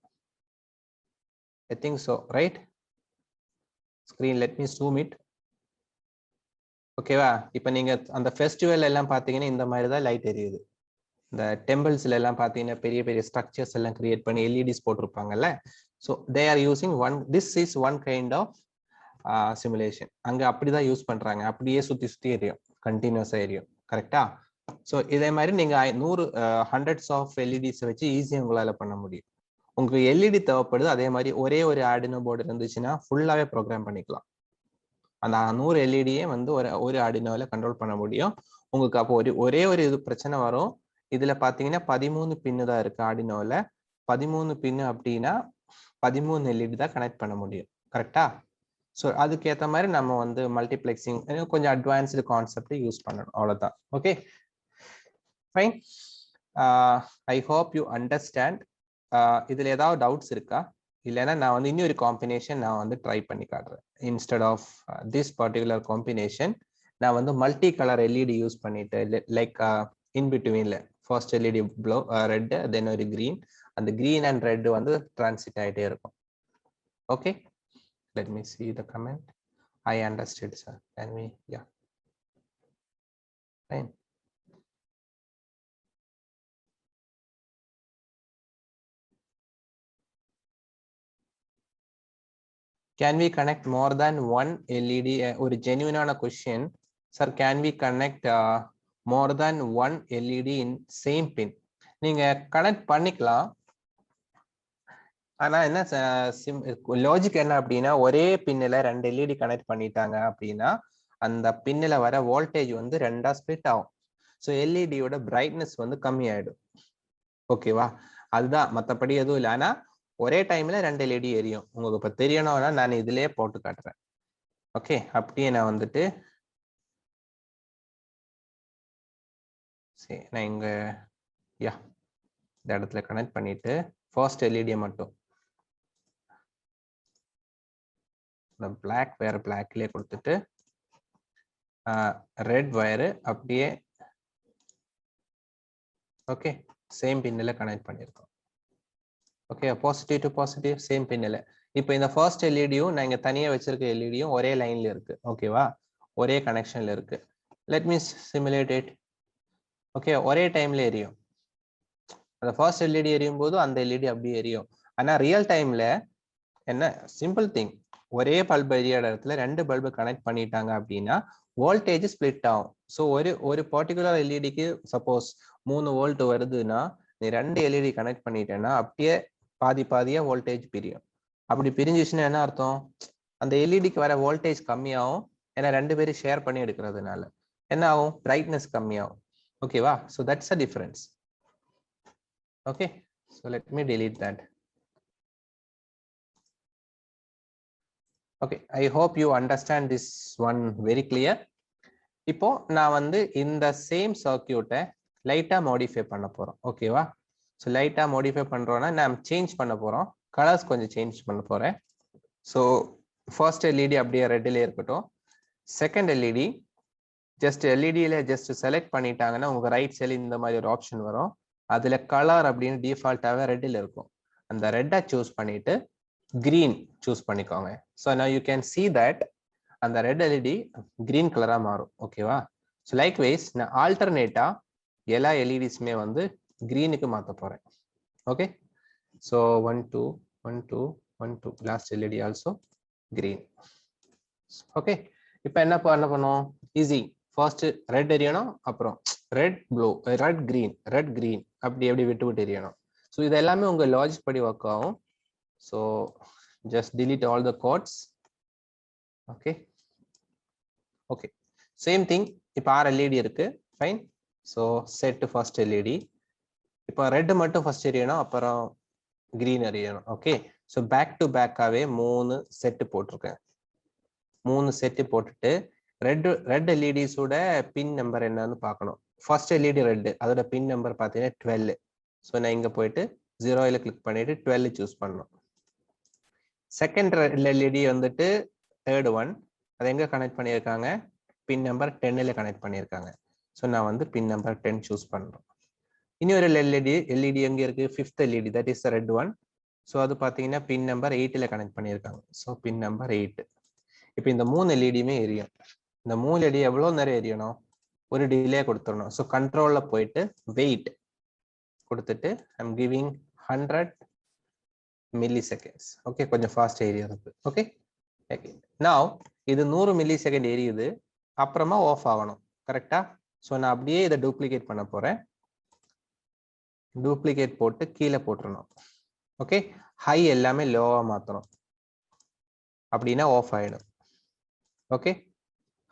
I think so, right? Screen let me zoom it. ஓகேவா? இப்போ நீங்க அந்த ஃபெஸ்டிவல் எல்லாம் பார்த்தீங்கன்னா இந்த மாதிரி தான் லைட் எரியுது. இந்த டெம்பிள்ஸ்ல எல்லாம் பார்த்தீங்கன்னா பெரிய பெரிய ஸ்ட்ரக்சர்ஸ் எல்லாம் கிரியேட் பண்ணி எல்இடிஸ் போட்டிருப்பாங்கல்ல. So they are using this is one kind of simulation. அங்க அப்படிதான் யூஸ் பண்றாங்க, அப்படியே சுத்தி சுத்தி எரியும், கண்டினியூஸா எரியும். கரெக்டா? ஸோ இதே மாதிரி நீங்க 100 ஹண்ட்ரட்ஸ் ஆஃப் எல்இடிஸ் வச்சு ஈஸியாக உங்களால பண்ண முடியும். உங்களுக்கு எல்இடி தேவைப்படுது, அதே மாதிரி ஒரே ஒரு ஆர்டினோ போர்டு இருந்துச்சுன்னா ஃபுல்லாவே ப்ரோக்ராம் பண்ணிக்கலாம். அந்த 100 எல்இடியே வந்து ஒரு ஆர்டினோல கண்ட்ரோல் பண்ண முடியும். உங்களுக்கு அப்போ ஒரே ஒரு இது பிரச்சனை வரும். இதுல பாத்தீங்கன்னா 13 பின்னு தான் இருக்கு ஆர்டினோல. 13 பின்னு அப்படின்னா 13 எல்இடி தான் கனெக்ட் பண்ண முடியும். கரெக்டா? ஸோ அதுக்கேற்ற மாதிரி நம்ம வந்து மல்டிப்ளெக்சிங் கொஞ்சம் அட்வான்ஸ்டு கான்செப்ட் யூஸ் பண்ணணும், அவ்வளவுதான். Okay, fine. I hope you understand. இதுல ஏதாவது டவுட்ஸ் இருக்கா? இல்லைன்னா நான் வந்து இன்னொரு காம்பினேஷன் நான் வந்து ட்ரை பண்ணி காட்டுறேன். Instead of this particular combination நான் வந்து மல்டி கலர் எல்இடி யூஸ் பண்ணிட்டு, லைக் இன் பிட்வீன்ல first LED blue, red, then ஒரு கிரீன், அந்த கிரீன் அண்ட் ரெட் வந்து டிரான்சிட் ஆகிட்டே இருக்கும். Okay, let me see the comment. I understood, sir. Can we? Yeah, fine. Can we connect more than one LED? ஒரு ஜென்யூனான கொஸ்டின். Sir, can we connect more than one LED in same pin? நீங்க connect பண்ணிக்கலாம். ஆனா என்ன logic என்ன அப்படின்னா, ஒரே பின்னில் 2 எல்இடி கனெக்ட் பண்ணிட்டாங்க அப்படின்னா அந்த பின்னில் வர வோல்டேஜ் வந்து 2ஆ ஸ்பிளிட் ஆகும். ஸோ எல்இடியோட பிரைட்னஸ் வந்து கம்மி ஆயிடும். ஓகேவா? அதுதான், மற்றபடி எதுவும் இல்லை. ஆனா ஒரே டைம்ல 2 எல்இடி எரியும். உங்களுக்கு இப்ப தெரியணும்னா நான் இதுலயே போட்டு காட்டுறேன். ஓகே, அப்படியே நான் வந்துட்டு சரி, நான் இங்க யா இந்த இடத்துல கனெக்ட் பண்ணிட்டு ஃபர்ஸ்ட் எல்இடி மட்டும் பிளாக் வேற பிளாக்லயே கொடுத்துட்டு ரெட் வயரு அப்படியே ஓகே சேம் பின்னில் கனெக்ட் பண்ணியிருக்கோம். Okay positive to positive same பின்னில். இப்போ இந்த ஃபர்ஸ்ட் எல்இடியும் நான் இங்கே தனியாக வச்சிருக்க எல்இடியும் ஒரே லைன்ல இருக்கு. ஓகேவா, ஒரே கனெக்ஷன்ல இருக்கு. Let me simulate it. Okay ஒரே டைம்ல எரியும். அந்த ஃபர்ஸ்ட் எல்இடி எரியும் போது அந்த எல்இடி அப்படியே எரியும். ஆனா ரியல் டைம்ல என்ன சிம்பிள் திங், ஒரே பல்பு எரியாத இடத்துல ரெண்டு பல்பு கனெக்ட் பண்ணிட்டாங்க அப்படின்னா வோல்டேஜ் ஸ்பிளிட் ஆகும். ஸோ ஒரு பர்டிகுலர் எல்இடிக்கு சப்போஸ் 3 வோல்ட் வருதுன்னா நீ ரெண்டு எல்இடி கனெக்ட் பண்ணிட்டேன்னா அப்படியே பாதி பாதியா வோல்டேஜ் பிரியும். அப்படி பிரிஞ்சிச்சுன்னா என்ன அர்த்தம், அந்த எல்இடிக்கு வர வோல்டேஜ் கம்மியாகும். ஏன்னா ரெண்டு பேரும் ஷேர் பண்ணி எடுக்கிறதுனால என்ன ஆகும், பிரைட்னஸ் கம்மியாகும். ஓகேவா, so that's a difference. Okay, so let me delete that. Okay, I hope you understand this one very clear. இப்போ நான் வந்து இந்த சேம் சர்க்கியூட்டை லைட்டா மாடிஃபை பண்ண போறோம். ஓகேவா, ஸோ லைட்டா மாடிஃபை பண்றோம்னா நான் சேஞ்ச் பண்ண போறோம், கலர்ஸ் கொஞ்சம் சேஞ்ச் பண்ண போறேன். ஸோ ஃபர்ஸ்ட் எல்இடி அப்படியே ரெட்டிலே இருக்கட்டும். செகண்ட் எல்இடி ஜஸ்ட் எல்இடியில ஜஸ்ட் செலக்ட் பண்ணிட்டாங்கன்னா உங்க ரைட் சைடில் இந்த மாதிரி ஒரு ஆப்ஷன் வரும். அதுல கலர் அப்படின்னு டிஃபால்ட்டாவே ரெட்டில் இருக்கும். அந்த ரெட்டை சூஸ் பண்ணிட்டு green choose பண்ணிக்கோங்க. So now you can see that அந்த ரெட் எல்இடி green கலரா மாறும். ஓகேவா, ஸோ லைக்வைஸ் நான் ஆல்டர்னேட்டா எல்லா எல்இடிஸ்மே வந்து greenக்கு மாற்ற போறேன். Okay, so 1 2 1 2 1 2 last LED also green. Okay, இப்போ என்ன பண்ணும், ஈஸி. ஃபர்ஸ்ட் ரெட் எரியணும், அப்புறம் ரெட் ப்ளூ, ரெட் கிரீன் அப்படி எப்படி விட்டு விட்டு எரியணும். ஸோ இது எல்லாமே உங்க லாஜிக் படி ஒர்க் ஆகும். So just delete all the codes. Okay, same thing. இப்போ ஆறு எல்இடி இருக்கு, fine. So set first LED. இப்போ ரெட் மட்டும் ஃபர்ஸ்ட் எரியணும், அப்புறம் கிரீன் எரியணும். ஓகே, ஸோ பேக் டு பேக்காவே 3 செட்டு போட்டிருக்கேன். 3 செட்டு போட்டுட்டு ரெட் எல்இடிஸோட பின் நம்பர் என்னன்னு பார்க்கணும். ஃபர்ஸ்ட் எல்இடி ரெட், அதோட பின் நம்பர் பார்த்தீங்கன்னா 12. ஸோ நான் இங்கே போயிட்டு 0 கிளிக் பண்ணிட்டு 12 சூஸ் பண்ணணும். செகண்ட் எல்இடி வந்துட்டு தேர்ட் ஒன், அதை எங்க கனெக்ட் பண்ணியிருக்காங்க, பின் நம்பர் 10ல கனெக்ட் பண்ணியிருக்காங்க. ஸோ நான் வந்து பின் நம்பர் 10 சூஸ் பண்றோம். இனி ஒரு எல்இடி எங்க இருக்கு, fifth LED, that is red one. So அது பார்த்தீங்கன்னா பின் நம்பர் 8ல கனெக்ட் பண்ணியிருக்காங்க. So pin number 8. இப்போ இந்த 3 எல்இடியுமே எரியும். இந்த 3 எல்இடி எவ்வளோ நேரம் எரியணும், ஒரு டிலே கொடுத்துடணும். ஸோ கண்ட்ரோல்ல போயிட்டு வெயிட் கொடுத்துட்டு ஐம் கிவிங் 100 milliseconds. ஓகே, கொஞ்சம் ஃபாஸ்ட் ஏரியா இருக்கு. ஓகே, நவ் இது 100 millisecond எரியுது, அப்புறமா ஆஃப் ஆகணும். கரெக்டா, ஸோ நான் அப்படியே இதை டூப்ளிகேட் பண்ண போறேன். டூப்ளிகேட் போட்டு கீழே போட்டுறணும். ஓகே, ஹை எல்லாமே லோவா மாத்தணும், அப்படின்னா ஆஃப் ஆயிடும். ஓகே,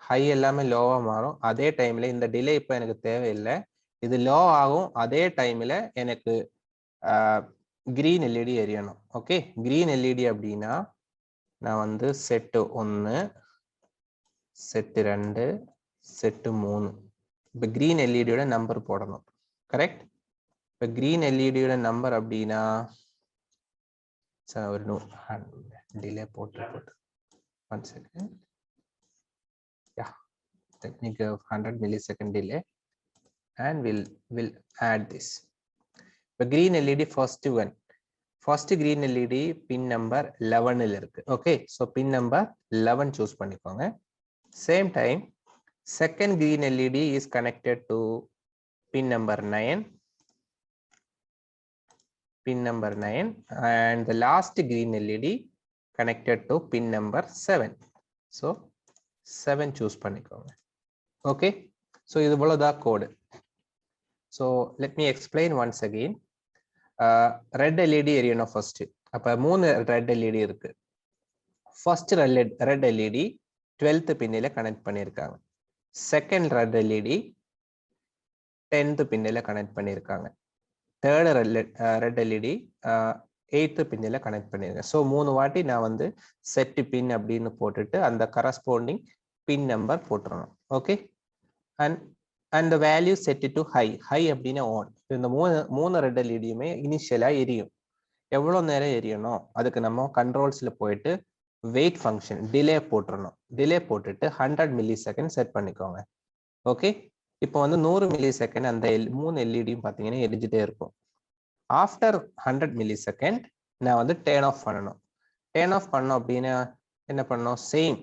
ஹை எல்லாமே லோவா மாறும். அதே டைம்ல இந்த டிலே இப்போ எனக்கு தேவையில்லை, இது லோ ஆகும். அதே டைம்ல எனக்கு கிரீன் எல்இடி எரியணும். ஓகே, கிரீன் எல்இடி அப்படின்னா நான் வந்து செட்டு 1, செட்டு 2, செட்டு 3. இப்போ கிரீன் எல்இடியோட நம்பர் போடணும். கரெக்ட், இப்போ கிரீன் எல்இடியோட நம்பர் அப்படின்னா ஒரு டிலே போட்டு 1 second. Yeah, technique 100 millisecond delay and we'll add this. இப்போ green LED first green LED pin number 11 இருக்கு. Okay, so pin number 11 choose பண்ணிக்கோங்க. Same time second green LED is connected to pin number 9, and the last green LED connected to pin number 7. So 7 choose பண்ணிக்கோங்க. Okay, so இது போலதான் code. So let me explain once again. Red LED எரியணும் first. அப்ப 3 ரெட் எல்இடி இருக்கு. First red LED 12th பின்னில connect பண்ணியிருக்காங்க. செகண்ட் ரெட் எல்இடி 10th பின்னில கனெக்ட் பண்ணியிருக்காங்க. தேர்ட் ரெட் எல்இடி 8th பின்னில கனெக்ட் பண்ணியிருக்கேன். ஸோ 3 வாட்டி நான் வந்து செட் பின் அப்படின்னு போட்டுட்டு அந்த கரஸ்பாண்டிங் பின் நம்பர் போட்டுறணும். Okay, and the value set it to high அப்படின்னா on. இந்த மூணு ரெட் எல்இடியுமே இனிஷியலா எரியும். எவ்வளவு நேரம் எரியணும் அதுக்கு நம்ம கண்ட்ரோல்ஸ்ல போயிட்டு வெயிட் ஃபங்க்ஷன் டிலே போட்டுறணும். டிலே போட்டுட்டு 100 மில்லி செகண்ட் செட் பண்ணிக்கோங்க. ஓகே, இப்போ வந்து 100 மில்லி செகண்ட் அந்த 3 எல்இடியும் பார்த்தீங்கன்னா எரிஞ்சிட்டே இருக்கும். ஆஃப்டர் 100 மில்லி செகண்ட் நான் வந்து டேர்ன் ஆஃப் பண்ணணும். டேர்ன் ஆஃப் பண்ணோம் அப்படின்னா என்ன பண்ணணும், சேம்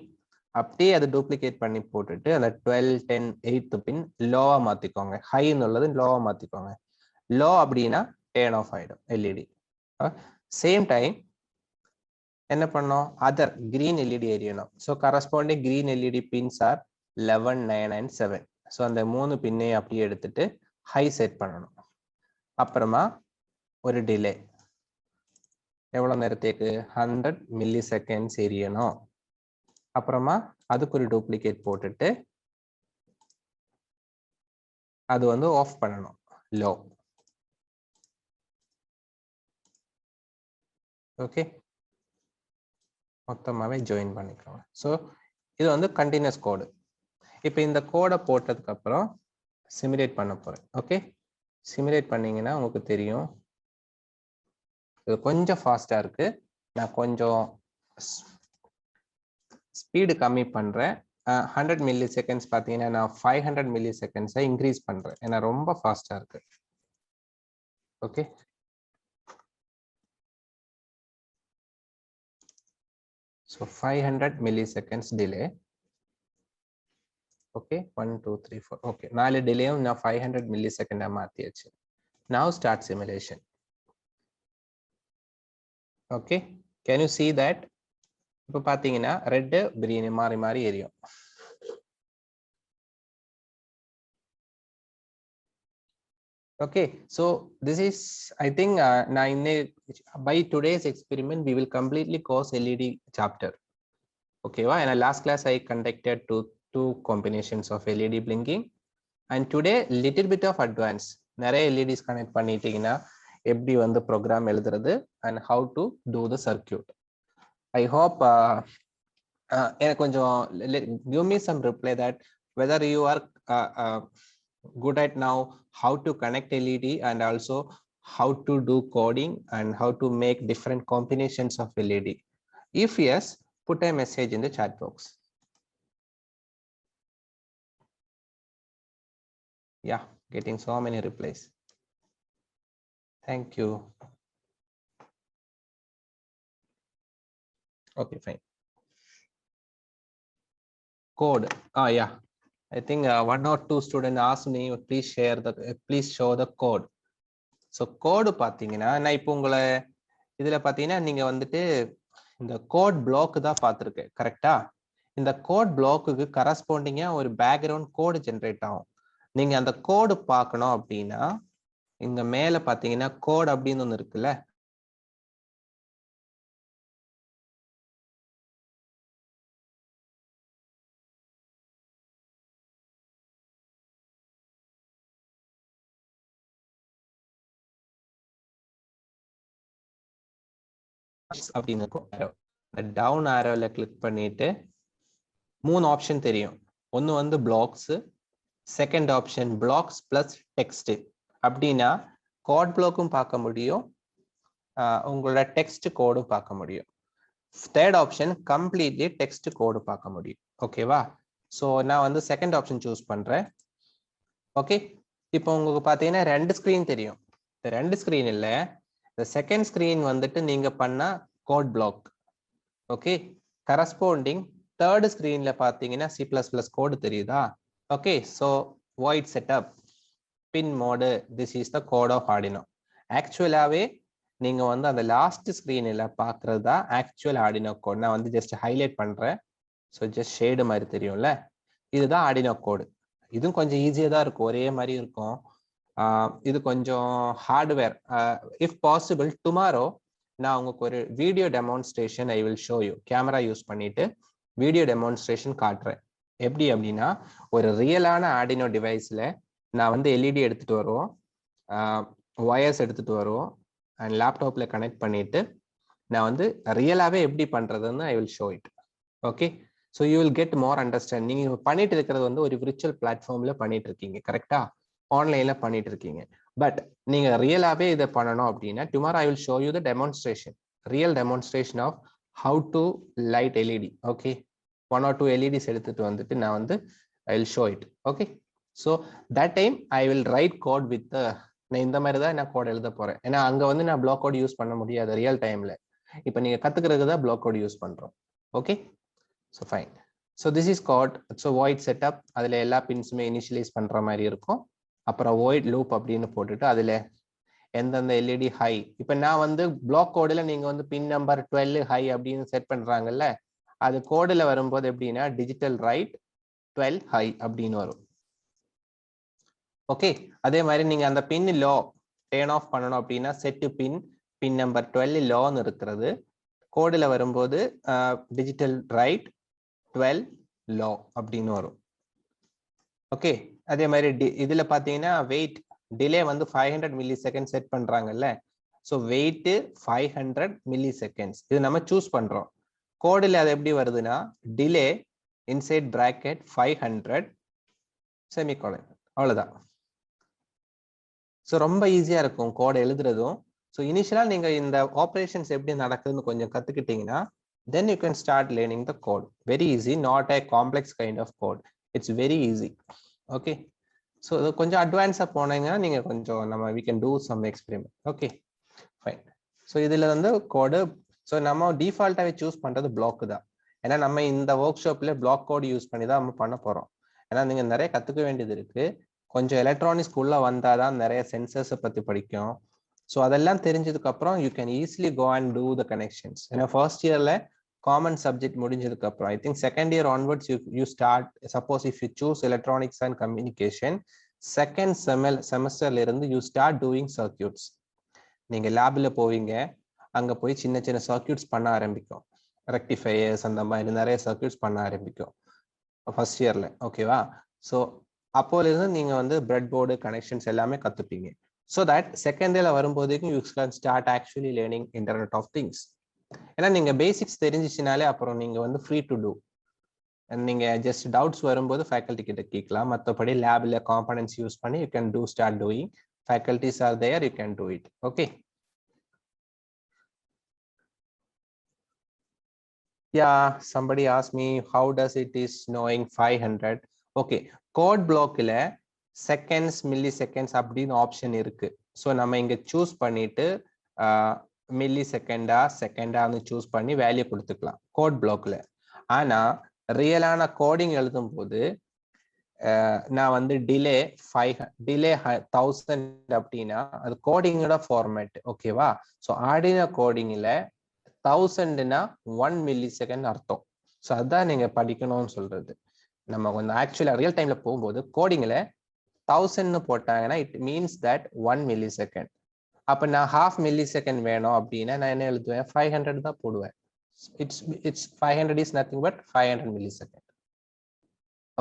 அப்படியே அதை டூப்ளிகேட் பண்ணி போட்டுட்டு அந்த 12, 10, 8 பின் லோவா மாத்திக்கோங்க. ஹைன்னு உள்ளது லோவா மாத்திக்கோங்க. லோ அப்படின்னா டேர்ன் ஆஃப் ஆயிடும் எல்இடி. சேம் டைம் என்ன பண்ணோம், அதர் கிரீன் எல்இடி எரியணும். So corresponding green LED pins are 11, 9 and 7. So அந்த 3 பின்னையும் அப்படியே எடுத்துட்டு ஹை செட் பண்ணணும். அப்புறமா ஒரு டிலே எவ்வளவு நேரத்துக்கு 100 மில்லி செகண்ட்ஸ் எரியணும். அப்புறமா அதுக்கு ஒரு டூப்ளிகேட் போட்டுட்டு அது வந்து ஆஃப் பண்ணணும் லோ. ஓகே, மொத்தமாவே ஜாயின் பண்ணிக்கோங்க. ஸோ இது வந்து கண்டினியூஸ் கோடு. இப்போ இந்த கோடை போட்டதுக்கு அப்புறம் சிமுலேட் பண்ண போறேன். ஓகே, சிமுலேட் பண்ணீங்கன்னா உங்களுக்கு தெரியும் இது கொஞ்சம் ஃபாஸ்டா இருக்கு. நான் கொஞ்சம் ஸ்பீடு கம்மி பண்றேன். 100 மில்லி செகண்ட்ஸ் பார்த்தீங்கன்னா நான் 500 மில்லி செகண்ட்ஸை இன்க்ரீஸ் பண்றேன். ஏன்னா ரொம்ப ஃபாஸ்டா இருக்கு. Okay, so 500 milli seconds delay. Okay, 1, 2, 3, 4. Okay, 4 டிலேயும் நான் 500 milli செகண்டா மாத்தியாச்சு. Now start simulation. Okay, can you see that? இப்போ பார்த்தீங்கன்னா ரெட் கிரீன் மாறி மாறி எரியும். Okay, so this is, I think, by today's experiment we will completely course LED chapter. Okay, and last class I conducted two combinations of LED blinking, and today little bit of advance. நிறைய LEDs connect பண்ணிட்டீங்கன்னா எப்படி வந்து program எழுதுறது and how to do the circuit. I hope எனக்கு கொஞ்சம் give me some reply that whether you are good at now how to connect LED and also how to do coding and how to make different combinations of LED. If yes, put a message in the chat box. Yeah, getting so many replies. Thank you. Okay, fine. Code. Yeah, I think 1 or 2 students asked me, please show the code. So கோடு பார்த்தீங்கன்னா நான் இப்போ உங்களை இதில் பார்த்தீங்கன்னா நீங்கள் வந்துட்டு இந்த code black தான் பார்த்துருக்கேன். கரெக்டா? இந்த கோட் பிளாக்குக்கு கரஸ்பாண்டிங்காக ஒரு பேக்ரவுண்ட் கோடு ஜென்ரேட் ஆகும். நீங்கள் அந்த கோடு பார்க்கணும் அப்படின்னா இங்க மேலே பார்த்தீங்கன்னா கோட் அப்படின்னு ஒன்று இருக்குல்ல, அப்படின்னு இருக்கும். டவுன் ஆரோல கிளிக் பண்ணிட்டு 3 ஆப்ஷன் தெரியும். ஒன்று வந்து blocks, second option blocks plus text. அப்படின்னா கோட் பிளாக்கும் பார்க்க முடியும், உங்களோட டெக்ஸ்ட் கோடும் பார்க்க முடியும். Third option completely text code பார்க்க முடியும். ஓகேவா? ஸோ நான் வந்து செகண்ட் ஆப்ஷன் சூஸ் பண்றேன். ஓகே, இப்போ உங்களுக்கு பார்த்தீங்கன்னா 2 ஸ்க்ரீன் தெரியும். இந்த 2 ஸ்க்ரீன் இல்லை, இந்த செகண்ட் ஸ்க்ரீன் வந்துட்டு நீங்க பண்ண code block. Okay, corresponding third ஸ்க்ரீன்ல பார்த்தீங்கன்னா C++ கோடு தெரியுதா? Okay, so void setup pin mode, this is the code of Arduino. ஆக்சுவலாவே நீங்க வந்து அந்த லாஸ்ட் ஸ்க்ரீனில் பார்க்கறது தான் ஆக்சுவல் ஆர்டினோ கோட். நான் வந்து ஜஸ்ட் ஹைலைட் பண்றேன். ஸோ ஜஸ்ட் ஷேடு மாதிரி தெரியும்ல, இதுதான் ஆர்டினோ கோடு. இதுவும் கொஞ்சம் ஈஸியாக தான் இருக்கும், ஒரே மாதிரி இருக்கும். இது கொஞ்சம் ஹார்ட்வேர். இஃப் பாசிபிள் டுமாரோ நான் உங்களுக்கு ஒரு video demonstration I will show you. Camera use பண்ணிட்டு வீடியோ டெமான்ஸ்ட்ரேஷன் காட்டுறேன். எப்படி அப்படின்னா, ஒரு ரியலான ஆர்டினோ டிவைஸ்ல நான் வந்து எல்இடி எடுத்துட்டு வருவோம், ஒயர்ஸ் எடுத்துட்டு வருவோம், அண்ட் லேப்டாப்ல கனெக்ட் பண்ணிட்டு நான் வந்து ரியலாவே எப்படி பண்றதுன்னு I will show it. Okay, so you will get more understand. நீங்க பண்ணிட்டு இருக்கிறது வந்து ஒரு விர்ச்சுவல் பிளாட்ஃபார்ம்ல பண்ணிட்டு இருக்கீங்க, கரெக்டா? ஆன்லைன்ல பண்ணிட்டு இருக்கீங்க. பட் நீங்க ரியலாவே இதை பண்ணணும் அப்படின்னா tomorrow I will show you the demonstration, real demonstration of how to light LED. Okay, 1 or 2 LEDs எடுத்துட்டு வந்துட்டு நான் வந்து I will show it. Okay, so that time I will write code with நான் இந்த மாதிரி தான் நான் கோட் எழுத போறேன். ஏன்னா அங்க வந்து நான் பிளாக் கோட் யூஸ் பண்ண முடியாது ரியல் டைம்ல. இப்போ நீங்க கத்துக்கிறதுக்கு தான் பிளாக் கோட் யூஸ் பண்றோம். Okay, so fine. So this is code. So void setup, அதுல எல்லா பின்ஸுமே இனிஷியலைஸ் பண்ற மாதிரி இருக்கும். அப்புறம் void loop அப்படின்னு போட்டுட்டு அதுல எந்தெந்த எல்இடி ஹை, இப்போ நான் வந்து பிளாக் கோடில் நீங்க வந்து பின் நம்பர் 12 ஹை அப்படின்னு செட் பண்றாங்கல்ல, அது கோடில் வரும்போது எப்படின்னா டிஜிட்டல் ரைட் 12 ஹை அப்படின்னு வரும். ஓகே, அதே மாதிரி நீங்க அந்த பின் லோ டேர்ன் ஆஃப் பண்ணணும் அப்படின்னா செட் பின் நம்பர் 12 லோன்னு இருக்கிறது கோடில் வரும்போது டிஜிட்டல் ரைட் 12 லோ அப்படின்னு வரும். ஓகே, அதே மாதிரி இதுல பாத்தீங்கன்னா வெயிட் டிலே வந்து 500 மில்லி செகண்ட் செட் பண்றாங்கல்ல, ஸோ வெயிட் 500 மில்லி செகண்ட்ஸ் இது நம்ம சூஸ் பண்றோம். கோடில் அது எப்படி வருதுன்னா டிலே இன்சைட் பிராக்கெட் 500 செமிகோலன், அவ்வளவுதான். ஸோ ரொம்ப ஈஸியா இருக்கும் கோடை எழுதுறதும். ஸோ இனிஷியலா நீங்க இந்த ஆப்ரேஷன்ஸ் எப்படி நடக்குதுன்னு கொஞ்சம் கத்துக்கிட்டீங்கன்னா then you can start learning the code. Very easy, not a complex kind of code. It's very easy. Okay, so கொஞ்சம் அட்வான்ஸா போனீங்கன்னா நீங்க கொஞ்சம் நம்ம we can do some experiment. Okay, fine. So இதுல வந்து கோடு, ஸோ நம்ம டிஃபால்ட்டாவே சூஸ் பண்றது பிளாக் தான். ஏன்னா நம்ம இந்த ஒர்க் ஷாப்ல பிளாக் கோட் யூஸ் பண்ணி தான் நம்ம பண்ண போறோம். ஏன்னா நீங்க நிறைய கத்துக்க வேண்டியது இருக்கு. கொஞ்சம் எலக்ட்ரானிக்ஸ் உள்ள வந்தாதான் நிறைய சென்சர்ஸை பத்தி படிக்கும். ஸோ அதெல்லாம் தெரிஞ்சதுக்கு அப்புறம் you can easily go and do the connections. ஏன்னா ஃபர்ஸ்ட் இயர்ல காமன் சப்ஜெக்ட் முடிஞ்சதுக்கு அப்புறம் I think second year onwards you start, suppose if you choose electronics and communication, second செமஸ்டர்ல இருந்து யூ ஸ்டார்ட் டூயிங் சர்க்கியூட்ஸ். நீங்க லேப்ல போவீங்க, அங்க போய் சின்ன சின்ன சர்க்கியூட்ஸ் பண்ண ஆரம்பிக்கும், ரெக்டிஃபையர்ஸ் அந்த மாதிரி நிறைய சர்க்கியூட்ஸ் பண்ண ஆரம்பிக்கும் ஃபர்ஸ்ட் இயர்ல. ஓகேவா? ஸோ அப்போல இருந்து நீங்க வந்து பிரெட் போர்டு கனெக்ஷன்ஸ் எல்லாமே கத்துப்பீங்க. ஸோ தட் செகண்ட் இயர்ல வரும்போதுக்கும் you can start actually learning internet of things. ஏன்னா நீங்க பேசிக்ஸ் தெரிஞ்சிச்சுனாலே அப்புறம் நீங்க வந்து ஃப்ரீ டு டூ. நீங்க ஜஸ்ட் டவுட்ஸ் வரும்போது ஃபேக்கல்டி கிட்ட கேட்கலாம். மற்றபடி லேப்ல காம்பனன்ட்ஸ் யூஸ் பண்ணி you can do start doing. Faculties are there, you can do it. Okay, yeah, somebody asked me how does it is knowing 500. Okay, code blockல seconds millisecond அப்படின்னு option இருக்கு. So நம்ம இங்க choose பண்ணிட்டு மில்லி செகண்டான்னு choose பண்ணி value கொடுத்துக்கலாம் கோட் பிளாக்ல. ஆனா ரியலான கோடிங் எழுதும் போது நான் வந்து டிலே 1000 அப்படின்னா அது கோடிங்கோட ஃபார்மேட். ஓகேவா? ஸோ ஆர்டினோ கோடிங்ல 1000னா 1 மில்லி செகண்ட் அர்த்தம். ஸோ அதான் நீங்க படிக்கணும்னு சொல்றது. நம்ம கொஞ்சம் ஆக்சுவலா ரியல் டைம்ல போகும்போது கோடிங்ல 1000 போட்டாங்கன்னா it means that 1 milli second. அப்ப நான் ½ மில்லி செகண்ட் வேணும் அப்படின்னா நான் என்ன எழுதுவேன், 500 தான் போடுவேன். It's 500 is nothing but 500 milli second.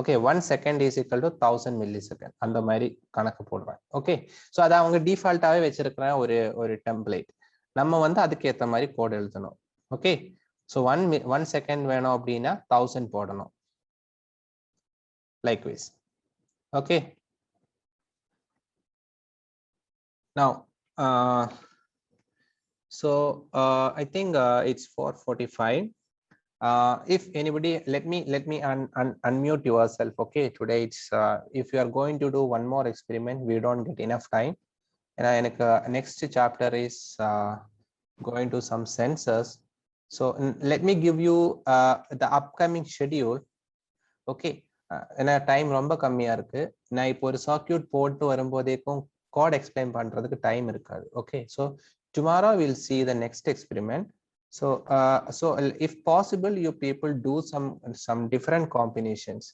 Okay, 1 second is equal to 1000 milli second, அந்த மாதிரி கணக்கு போடுவேன். ஓகே, ஸோ அதை அவங்க டிஃபால்ட்டாவே வச்சிருக்கிற ஒரு டெம்ப்ளேட். நம்ம வந்து அதுக்கு ஏற்ற மாதிரி கோட் எழுதணும். ஓகே, ஸோ 1 செகண்ட் வேணும் அப்படின்னா 1000 போடணும். Likewise. Okay, now I think it's 4:45. If anybody, let me unmute yourself. Okay, today it's if you are going to do one more experiment, we don't get enough time. And next chapter is going to some sensors. So let me give you the upcoming schedule. Okay, ஏன்னா time ரொம்ப கம்மியா இருக்கு. நான் இப்போ ஒரு circuit போட்டு வரும்போதேக்கும் code explain பண்றதுக்கு time இருக்காது. Okay, so tomorrow will see the next experiment. So if possible you people do some different combinations.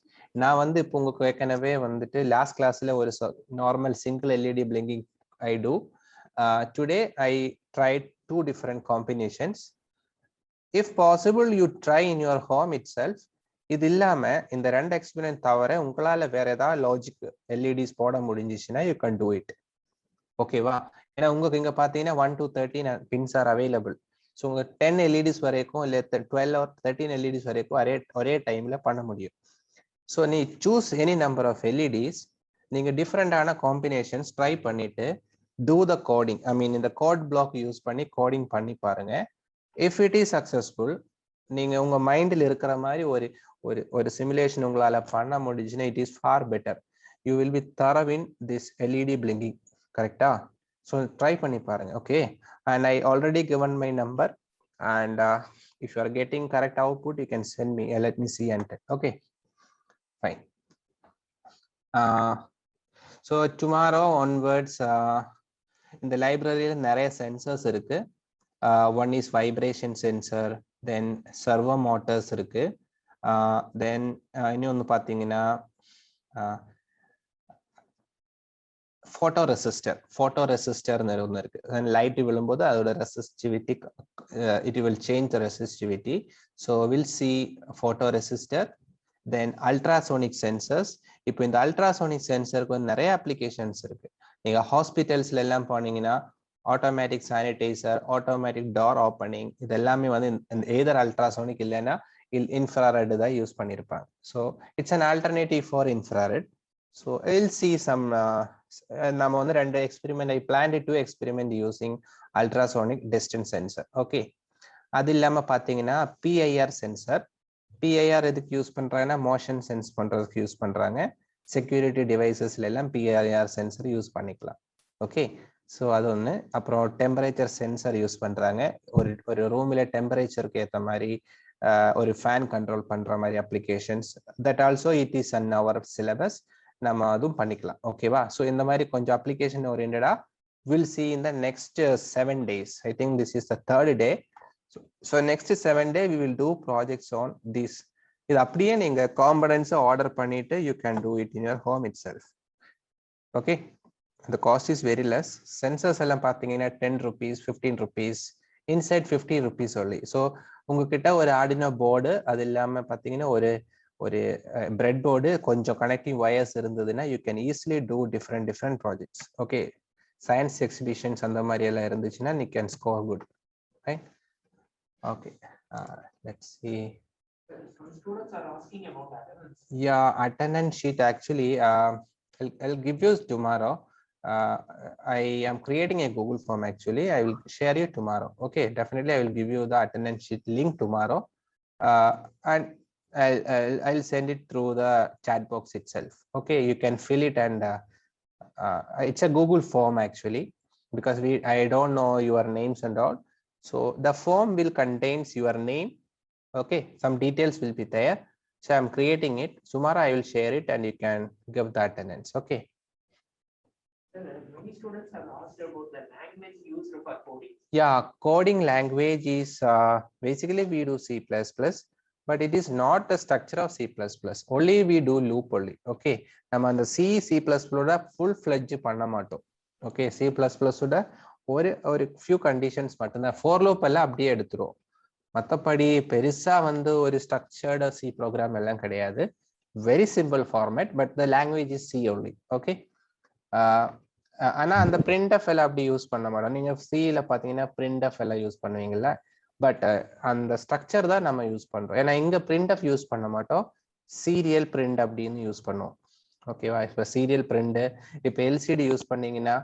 நான் வந்து இப்போ உங்களுக்கு ஏற்கனவே வந்துட்டு லாஸ்ட் கிளாஸ்ல ஒரு normal single LED blinking I do. Today I tried 2 different combinations. If possible you try in your home itself. இது இல்லாம இந்த 2 எக்ஸ்பெரிமெண்ட் தவிர உங்களால வேற ஏதாவது லாஜிக் எல்இடிஸ் போட முடிஞ்சிச்சுன்னா யூ கேன் டூ இட். ஓகேவா? ஏன்னா உங்களுக்கு இங்க பாத்தீங்கன்னா 1 to 13 pins are available. So உங்க 10 எல்இடிஸ் வரைக்கும் இல்லை 12 or 13 எல்இடிஸ் வரைக்கும் ஒரே டைம்ல பண்ண முடியும். ஸோ நீ choose any number of LEDs, நீங்க டிஃப்ரெண்டான காம்பினேஷன்ஸ் ட்ரை பண்ணிட்டு do the coding. I mean in the code block use பண்ணி coding பண்ணி பாருங்க. If it is successful, நீங்க உங்க மைண்ட்ல இருக்கிற மாதிரி ஒரு ஒரு ஒரு சிமுலேஷன் உங்களால பண்ண முடிஞ்சுனா it is far better. You will be thorough in this LED blinking. கரெக்டா? So try பண்ணி பாருங்க. Okay, and I already given my number, and if you are getting correct output you can send me. Let me see and okay, fine. So tomorrow onwards in the library நிறைய sensors இருக்கு. One is vibration sensor, then servo motors இருக்கு, then இன்னொன்னு பாத்தீங்கன்னா photoresistor ஒன்னு இருக்கு. Light விழும்போது அதோட resistivity it will change the resistivity. So we'll see photoresistor, then ultrasonic sensors. இப்போ இந்த ultrasonic sensorக்கு நிறைய அப்ளிகேஷன்ஸ் இருக்கு. நீங்க ஹாஸ்பிட்டல்ஸ்ல எல்லாம் போனீங்கன்னா automatic sanitiser, automatic door opening, இது எல்லாமே வந்து எதர் அல்ட்ராசோனிக் இல்லைன்னா இன்ஃப்ராரெட் தான் யூஸ் பண்ணியிருப்பாங்க. So it's an alternative for infrared. So I'll see some நம்ம வந்து ரெண்டு experiment, I planned to experiment using ultrasonic distance sensor. Okay, அது இல்லாமல் பார்த்தீங்கன்னா பிஐஆர் சென்சர். பிஐஆர் எதுக்கு யூஸ் பண்றாங்கன்னா மோஷன் சென்ஸ் பண்றதுக்கு யூஸ் பண்றாங்க. செக்யூரிட்டி டிவைசஸ்ல எல்லாம் பிஐஆர் சென்சர் யூஸ் பண்ணிக்கலாம். ஓகே, ஸோ அது ஒன்று. அப்புறம் டெம்பரேச்சர் சென்சர் யூஸ் பண்றாங்க. ஒரு ரூம்ல டெம்பரேச்சருக்கு ஏற்ற மாதிரி ஒரு ஃபேன் கண்ட்ரோல் பண்ற மாதிரி applications. That also it is on our syllabus. நம்ம அதுவும் பண்ணிக்கலாம். ஓகேவா? ஸோ இந்த மாதிரி கொஞ்சம் அப்ளிகேஷன் ஓரியன்டா will see in the next 7 days. I think this is the 3rd day. So next 7 days we will do projects on this. இது அப்படியே நீங்க காம்பனன்ட்ஸ் ஆர்டர் பண்ணிட்டு you can do it in your home itself. Okay, the cost is very less. Sensors எல்லாம் பாத்தீங்கன்னா 10 rupees, 15 rupees, inside 50 rupees only. So உங்ககிட்ட ஒரு Arduino board, அது இல்லாம பாத்தீங்கன்னா ஒரு பிரெட் போர்டு, கொஞ்சம் கனெக்டிங் வயர்ஸ் இருந்ததுன்னா you can easily do different projects. Okay, science exhibitions அந்த மாதிரி எல்லாம் இருந்துச்சுன்னா you can score good, right? Okay, let's see.
Some students are asking about attendance.
Yeah, attendance sheet actually I'll give you tomorrow. I am creating a Google form actually. I will share you tomorrow. Okay, definitely I will give you the attendance sheet link tomorrow, and I'll send it through the chat box itself. Okay, you can fill it, and it's a Google form actually, because I don't know your names and all. So the form will contains your name. Okay, some details will be there. So I'm creating it. Tomorrow I will share it and you can give the attendance. Okay.
Many students have asked about the language used for coding.
Yeah, coding language is basically we do C++, but it is not the structure of C++. Only we do loop only. Okay, நம்ம அந்த C++ ஓட full fledged பண்ண மாட்டோம். Okay, C++ ஓட ஒரு few conditions மட்டும்தான். for loop எல்லாம் அப்படியே எடுத்துரும். மற்றபடி பெருசா வந்து ஒரு ஸ்ட்ரக்சர்டு சி ப்ரோக்ராம் எல்லாம் கிடையாது. Very simple format, but the language is C only. Okay, ஆனா அந்த printf எல்லாம் அப்படி யூஸ் பண்ண மாட்டோம். நீங்க சில பாத்தீங்கன்னா printf எல்லாம் யூஸ் பண்ணுவீங்கல்ல, பட் அந்த ஸ்ட்ரக்சர் தான் நம்ம யூஸ் பண்றோம். ஏன்னா இங்க printf யூஸ் பண்ண மாட்டோம், சீரியல் பிரிண்ட் அப்படின்னு யூஸ் பண்ணுவோம். ஓகேவா? இப்ப சீரியல் பிரிண்ட், இப்ப எல்சிடி யூஸ் பண்ணீங்கன்னா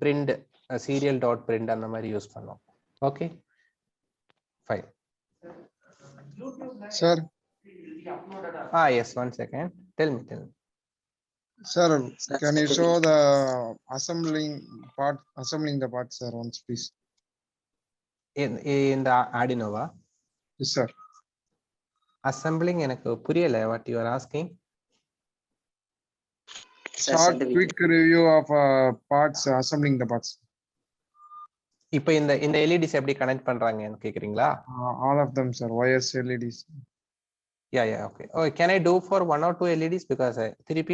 பிரிண்ட் சீரியல் டாட் பிரிண்ட் அந்த மாதிரி யூஸ் பண்ணுவோம். Okay, fine.
Sir.
Yes, 1 second. Tell me.
Sir, can you show the assembling the part, sir, once please?
In the Arduino?
Yes, sir.
Assembling எனக்கு புரியல what you are asking.
Short quick review of parts, assembling the parts.
இப்போ இந்த LEDs எப்படி connect பண்றாங்கன்னு கேக்குறீங்களா?
All of them, sir. Wires, LEDs.
Yeah, okay. Oh, can I do for 1 or 2 LEDs, because 3P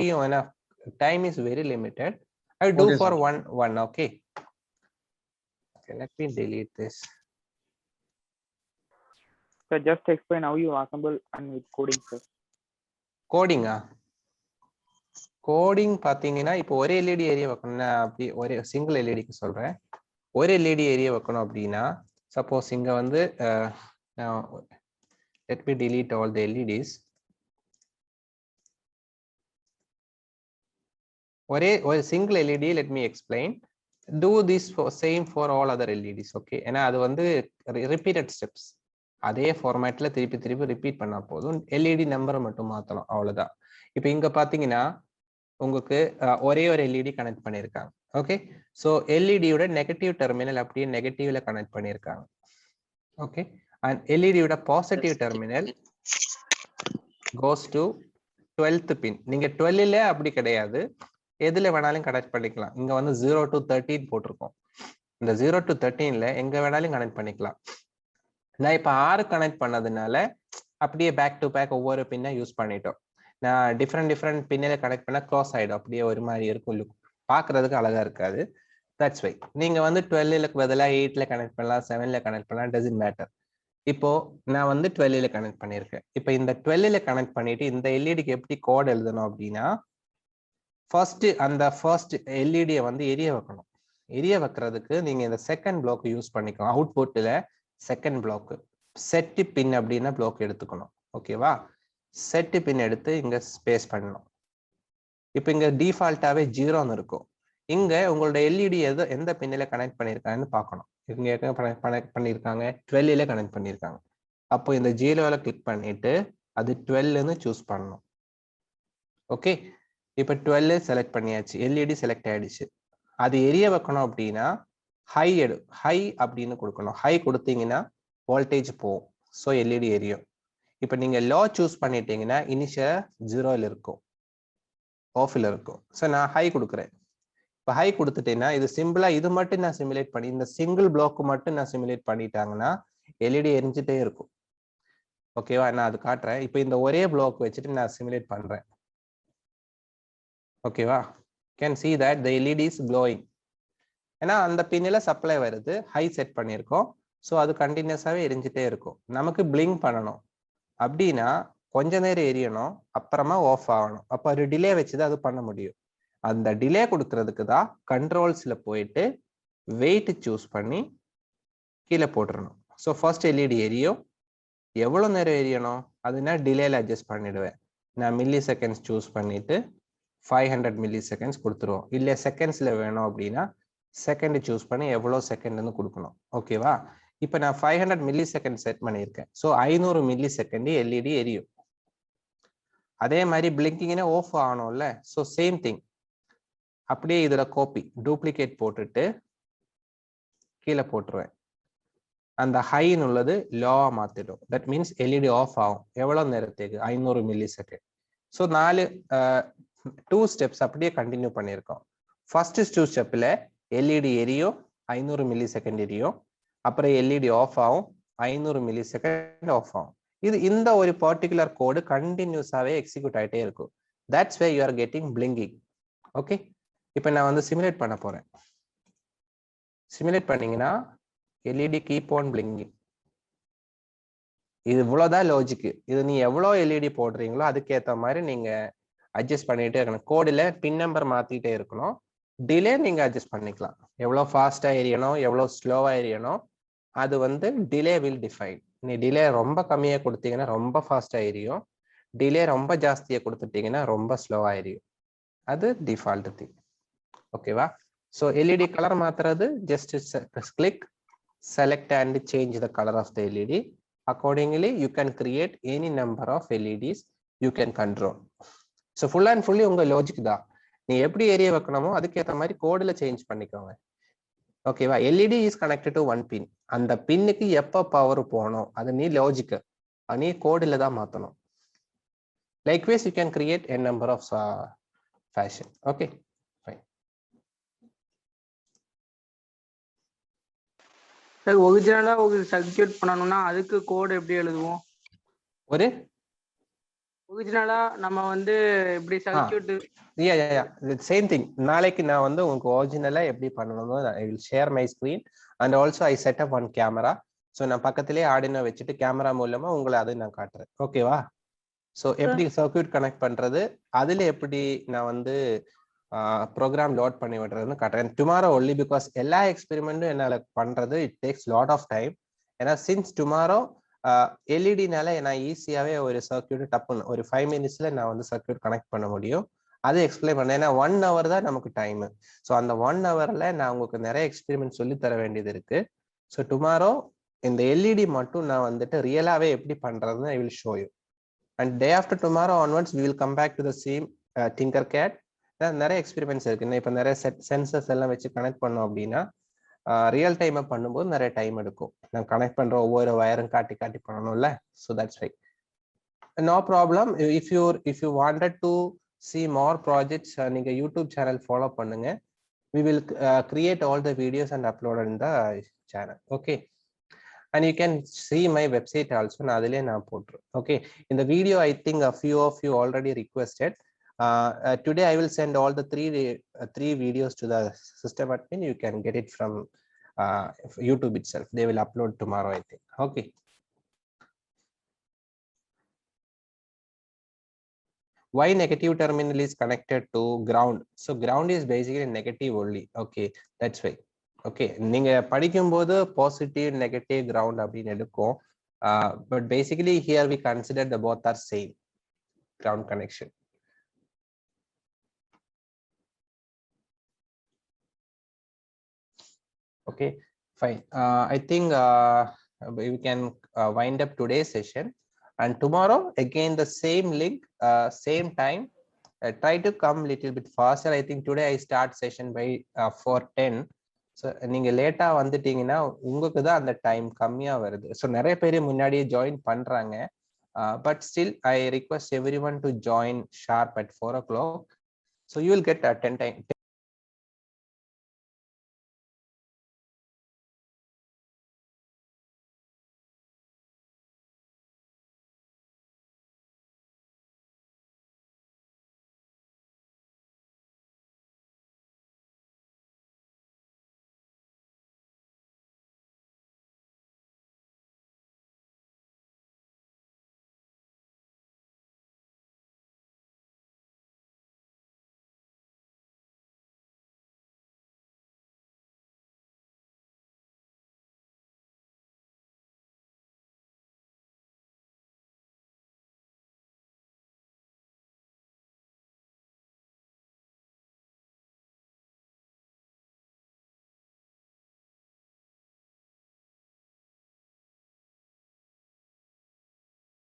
time is very limited. I will do
Okay,
for
sir.
one. Okay, let me delete this.
So just explain how you assemble and with coding, sir.
Coding coding பாத்தீங்கன்னா இப்போ ஒரே LED area வைக்கணும்னா, அப்படி ஒரே single எல்இடிக்கு சொல்றேன். ஒரு LED area வைக்கணும் அப்படின்னா, சப்போஸ் இங்க வந்து let me delete all the LEDs. ஒரு single LED, let me explain. do this for same for all other LEDs. Okay, ஏன்னா அது வந்து repeated steps. அதே ஃபார்மேட்ல திருப்பி திருப்பி ரிப்பீட் பண்ணா போதும். எல்இடி நம்பரை மட்டும் மாத்தலாம், அவ்வளவுதான். இப்போ இங்க பாத்தீங்கன்னா உங்களுக்கு ஒரே ஒரு எல்இடி கனெக்ட் பண்ணியிருக்காங்க. ஓகே, ஸோ எல்இடியோட நெகட்டிவ் டெர்மினல் அப்படியே நெகட்டிவ்ல கனெக்ட் பண்ணியிருக்காங்க. ஓகே, அண்ட் எல்இடியோட positive terminal goes to 12th pin. நீங்க 12ல அப்படி கிடையாது, எதுல வேணாலும் கனெக்ட் பண்ணிக்கலாம். இங்க வந்து 0 to 13 போட்டிருக்கோம். இந்த 0 to 13ல எங்க வேணாலும் கனெக்ட் பண்ணிக்கலாம். நான் இப்ப 6 கனெக்ட் பண்ணதுனால அப்படியே பேக் டு பேக் ஒவ்வொரு பின்ன யூஸ் பண்ணிட்டோம். நான் டிஃப்ரெண்ட் பின்னில கனெக்ட் பண்ண க்ளோஸ் ஆயிடும், அப்படியே ஒரு மாதிரி இருக்கும், லுக் பாக்குறதுக்கு அழகா இருக்காது. தட்ஸ் வை நீங்க வந்து 12ல பதிலாக 8ல கனெக்ட் பண்ணலாம், 7ல கனெக்ட் பண்ணலாம், டசன்ட் மேட்டர். இப்போ நான் வந்து 12ல கனெக்ட் பண்ணியிருக்கேன். இப்போ இந்த 12ல கனெக்ட் பண்ணிட்டு இந்த எல்இடிக்கு எப்படி கோட் எழுதணும் அப்படின்னா, ஃபர்ஸ்ட் எல்இடியை வந்து எரிய வைக்கணும். எரிய வைக்கிறதுக்கு நீங்க இந்த செகண்ட் பிளாக் யூஸ் பண்ணிக்கலாம். அவுட்புட்ல செகண்ட் பிளாக் செட் பின் அப்படின்னா பிளாக் எடுத்துக்கணும். ஓகேவா, செட் பின் எடுத்து இங்க ஸ்பேஸ் பண்ணணும். இப்போ இங்க டிஃபால்ட்டாவே 0ன்னு இருக்கும். இங்க உங்களோட எல்இடி எந்த பின்னில கனெக்ட் பண்ணியிருக்காங்கன்னு பார்க்கணும். இவங்க கனெக்ட் பண்ணியிருக்காங்க 12ல கனெக்ட் பண்ணியிருக்காங்க. அப்போ இந்த 0ல கிளிக் பண்ணிட்டு அது 12ன்னு சூஸ் பண்ணணும். ஓகே, இப்போ 12 செலக்ட் பண்ணியாச்சு, எல்இடி செலக்ட் ஆயிடுச்சு. அது எரிய வைக்கணும் அப்படின்னா ஹை அப்படின்னு கொடுக்கணும். ஹை கொடுத்தீங்கன்னா வோல்டேஜ் போகும், ஸோ எல்இடி எரியும். இப்போ நீங்க லோ சூஸ் பண்ணிட்டீங்கன்னா இனிஷியல் 0ல இருக்கும், ஆஃப்ல இருக்கும். ஸோ நான் ஹை கொடுக்குறேன். இப்போ ஹை கொடுத்துட்டேன்னா இது சிம்பிளா இது மட்டும் நான் சிமுலேட் பண்ணி இந்த சிங்கிள் பிளாக் மட்டும் நான் சிமுலேட் பண்ணிட்டாங்கன்னா எல்இடி எரிஞ்சிட்டே இருக்கும். ஓகேவா, நான் அது காட்டுறேன். இப்போ இந்த ஒரே பிளாக் வச்சுட்டு நான் சிமுலேட் பண்றேன். ஓகேவா, can see that the LED is glowing. ஏன்னா அந்த பின்னில சப்ளை வருது, ஹை செட் பண்ணியிருக்கோம். ஸோ அது கண்டினியூஸாவே எரிஞ்சிட்டே இருக்கும். நமக்கு பிளிங்க் பண்ணணும் அப்படின்னா கொஞ்ச நேரம் எரியணும், அப்புறமா ஆஃப் ஆகணும். அப்போ ஒரு டிலே வச்சுதான் அது பண்ண முடியும். அந்த டிலே கொடுக்கறதுக்கு தான் கண்ட்ரோல்ஸ்ல போயிட்டு வெயிட் சூஸ் பண்ணி கீழே போட்டுறணும். ஸோ ஃபர்ஸ்ட் எல்இடி எரியும். எவ்வளோ நேரம் எரியணும் அதுனா டிலேல அட்ஜஸ்ட் பண்ணிடுவேன். நான் மில்லி செகண்ட்ஸ் சூஸ் பண்ணிட்டு 500 மில்லி செகண்ட்ஸ் கொடுத்துருவோம். இல்லை செகண்ட்ஸ்ல வேணும் அப்படின்னா செகண்ட் சூஸ் பண்ணி எவ்வளோ செகண்ட்னு கொடுக்கணும். ஓகேவா, இப்போ நான் 500 மில்லி செகண்ட் செட் பண்ணியிருக்கேன். ஸோ 500 மில்லி செகண்ட் எல்இடி எரியும். அதே மாதிரி பிளிங்கிங்னா ஆஃப் ஆகணும்ல, ஸோ சேம் திங் அப்படியே இதுல காப்பி டூப்ளிகேட் போட்டுட்டு கீழே போட்டுருவேன். அந்த ஹைன்னு உள்ளது லோவா மாத்திடும். தட் மீன்ஸ் எல்இடி ஆஃப் ஆகும். எவ்வளவு நேரத்துக்கு 500 மில்லி செகண்ட். ஸோ 2 ஸ்டெப்ஸ் அப்படியே கண்டினியூ பண்ணியிருக்கோம். ஃபர்ஸ்ட் 2 ஸ்டெப்ல எல்இடி எரியும், 500 மில்லி செகண்ட் எரியும். அப்புறம் எல்இடி ஆஃப் ஆகும், 500 மில்லி செகண்ட் ஆஃப் ஆகும். இந்த ஒரு பர்டிகுலர் கோடு கண்டினியூஸாவே எக்ஸிக்யூட் ஆகிட்டே இருக்கும். That's way you are getting blinking. Okay, இப்போ நான் வந்து சிமுலேட் பண்ண போறேன். சிமுலேட் பண்ணீங்கன்னா எல்இடி கீப் ஆன் பிளிங்கிங். இது இவ்வளவுதான் லாஜிக். இது நீ எவ்வளவு எல்இடி போடுறீங்களோ அதுக்கேற்ற மாதிரி நீங்க அட்ஜஸ்ட் பண்ணிட்டே இருக்கணும். கோடில் பின் நம்பர் மாத்திட்டே இருக்கணும். டிலே நீங்க அட்ஜஸ்ட் பண்ணிக்கலாம். எவ்வளவு ஃபாஸ்டா எரியணும், எவ்வளவு ஸ்லோவா எரியணும், அது வந்து டிலே வில் டிஃபைன். நீ டிலே ரொம்ப கம்மியா கொடுத்தீங்கன்னா ரொம்ப ஃபாஸ்டா எரியும். டிலே ரொம்ப ஜாஸ்தியா கொடுத்துட்டீங்கன்னா ரொம்ப ஸ்லோவா எரியும். அது டிஃபால்ட் திங். ஓகேவா, ஸோ எல்இடி கலர் மாத்துறது just click select and change the color of the LED. Accordingly you can create any number of LEDs you can control. So full and fully உங்க லாஜிக் தான். நீ எப்படி area வைக்கணுமோ அதுக்கேற்ற மாதிரி கோடில் change பண்ணிக்கோங்க. ஓகேவா, LED is connected to one pin. அந்த பின்னுக்கு எப்போ பவர் போகணும் அது நீ லாஜிக் நீ கோடில் தான் மாற்றணும். Likewise you can create a number of fashion. Okay, fine.
Sir ஒரிஜினலா ஒரு சர்க்யூட் பண்ணணும்னா அதுக்கு கோட் எப்படி எழுதுவோம்?
ஒரு
ஒரிஜினலா நம்ம வந்து எப்படி சர்க்யூட்
சேம் திங். நாளைக்கு நான் வந்து உங்களுக்கு ஒரிஜினலா எப்படி பண்ணணுமோ I will share my screen and also I set up one camera. So நான் பக்கத்திலேயே ஆர்டினோ வச்சுட்டு கேமரா மூலமா உங்களை அதை நான் காட்டுறேன். ஓகேவா, ஸோ எப்படி சர்க்யூட் கனெக்ட் பண்றது, அதுல எப்படி நான் வந்து ப்ரோக்ராம் லோட் பண்ணி விடுறதுன்னு காட்டுறேன். டுமாரோ ஒன்லி பிகாஸ் எல்லா எக்ஸ்பெரிமெண்ட்டும் என்னால் பண்றது it takes lot of time. ஏன்னா சின்ஸ் டுமாரோ எல்இடினால நான் ஈஸியாவே ஒரு சர்க்யூட் டப்புன்னு ஒரு 5 மினிட்ஸ்ல நான் வந்து சர்க்யூட் கனெக்ட் பண்ண முடியும். அதை எக்ஸ்பிளைன் பண்ணேன். ஏன்னா 1 hour தான் நமக்கு டைம். ஸோ அந்த 1 hourல நான் உங்களுக்கு நிறைய எக்ஸ்பெரிமெண்ட் சொல்லி தர வேண்டியது இருக்கு. ஸோ டுமாரோ இந்த எல்இடி மட்டும் நான் வந்துட்டு ரியலாவே எப்படி பண்றதுன்னு I will show you. And day after tomorrow onwards we will come back to the same Tinkercad. நிறைய எக்ஸ்பெரிமெண்ட்ஸ் இருக்கு. இப்போ நிறைய சென்சர்ஸ் எல்லாம் வச்சு கனெக்ட் பண்ணோம் அப்படின்னா ரியல் டைமை பண்ணும்போது நிறைய டைம் எடுக்கும். நான் கனெக்ட் பண்ற ஒவ்வொரு வயரும் காட்டி காட்டி பண்ணணும்ல. So that's why no problem. If you wanted to see more projects, நீங்க யூடியூப் சேனல் ஃபாலோ பண்ணுங்க. we will create all the videos and upload in the channel. Okay, and you can see my website also. நான் அதிலே நான் போட்டுறேன். Okay, in the video I think a few of you already requested. Today I will send all the three videos to the system admin. You can get it from YouTube itself. They will upload tomorrow, I think. Okay. Why negative terminal is connected to ground? So ground is basically negative only. Okay, that's why. Okay, நீங்க படிக்கும்போது positive negative ground அப்படின்னு எடுக்கும். But basically here we consider the both are same ground connection. Okay, fine. I think we can wind up today's session. And tomorrow again the same link, same time. Try to come little bit faster. I think today I start session by 4:10. So நீங்க லேட்டா வந்துட்டீங்கன்னா உங்களுக்கு தான் அந்த time கம்மியா வருது. So நிறைய பேர் முன்னாடியே ஜாயின் பண்றாங்க. But still I request everyone to join sharp at 4 o'clock. So you will get 10 time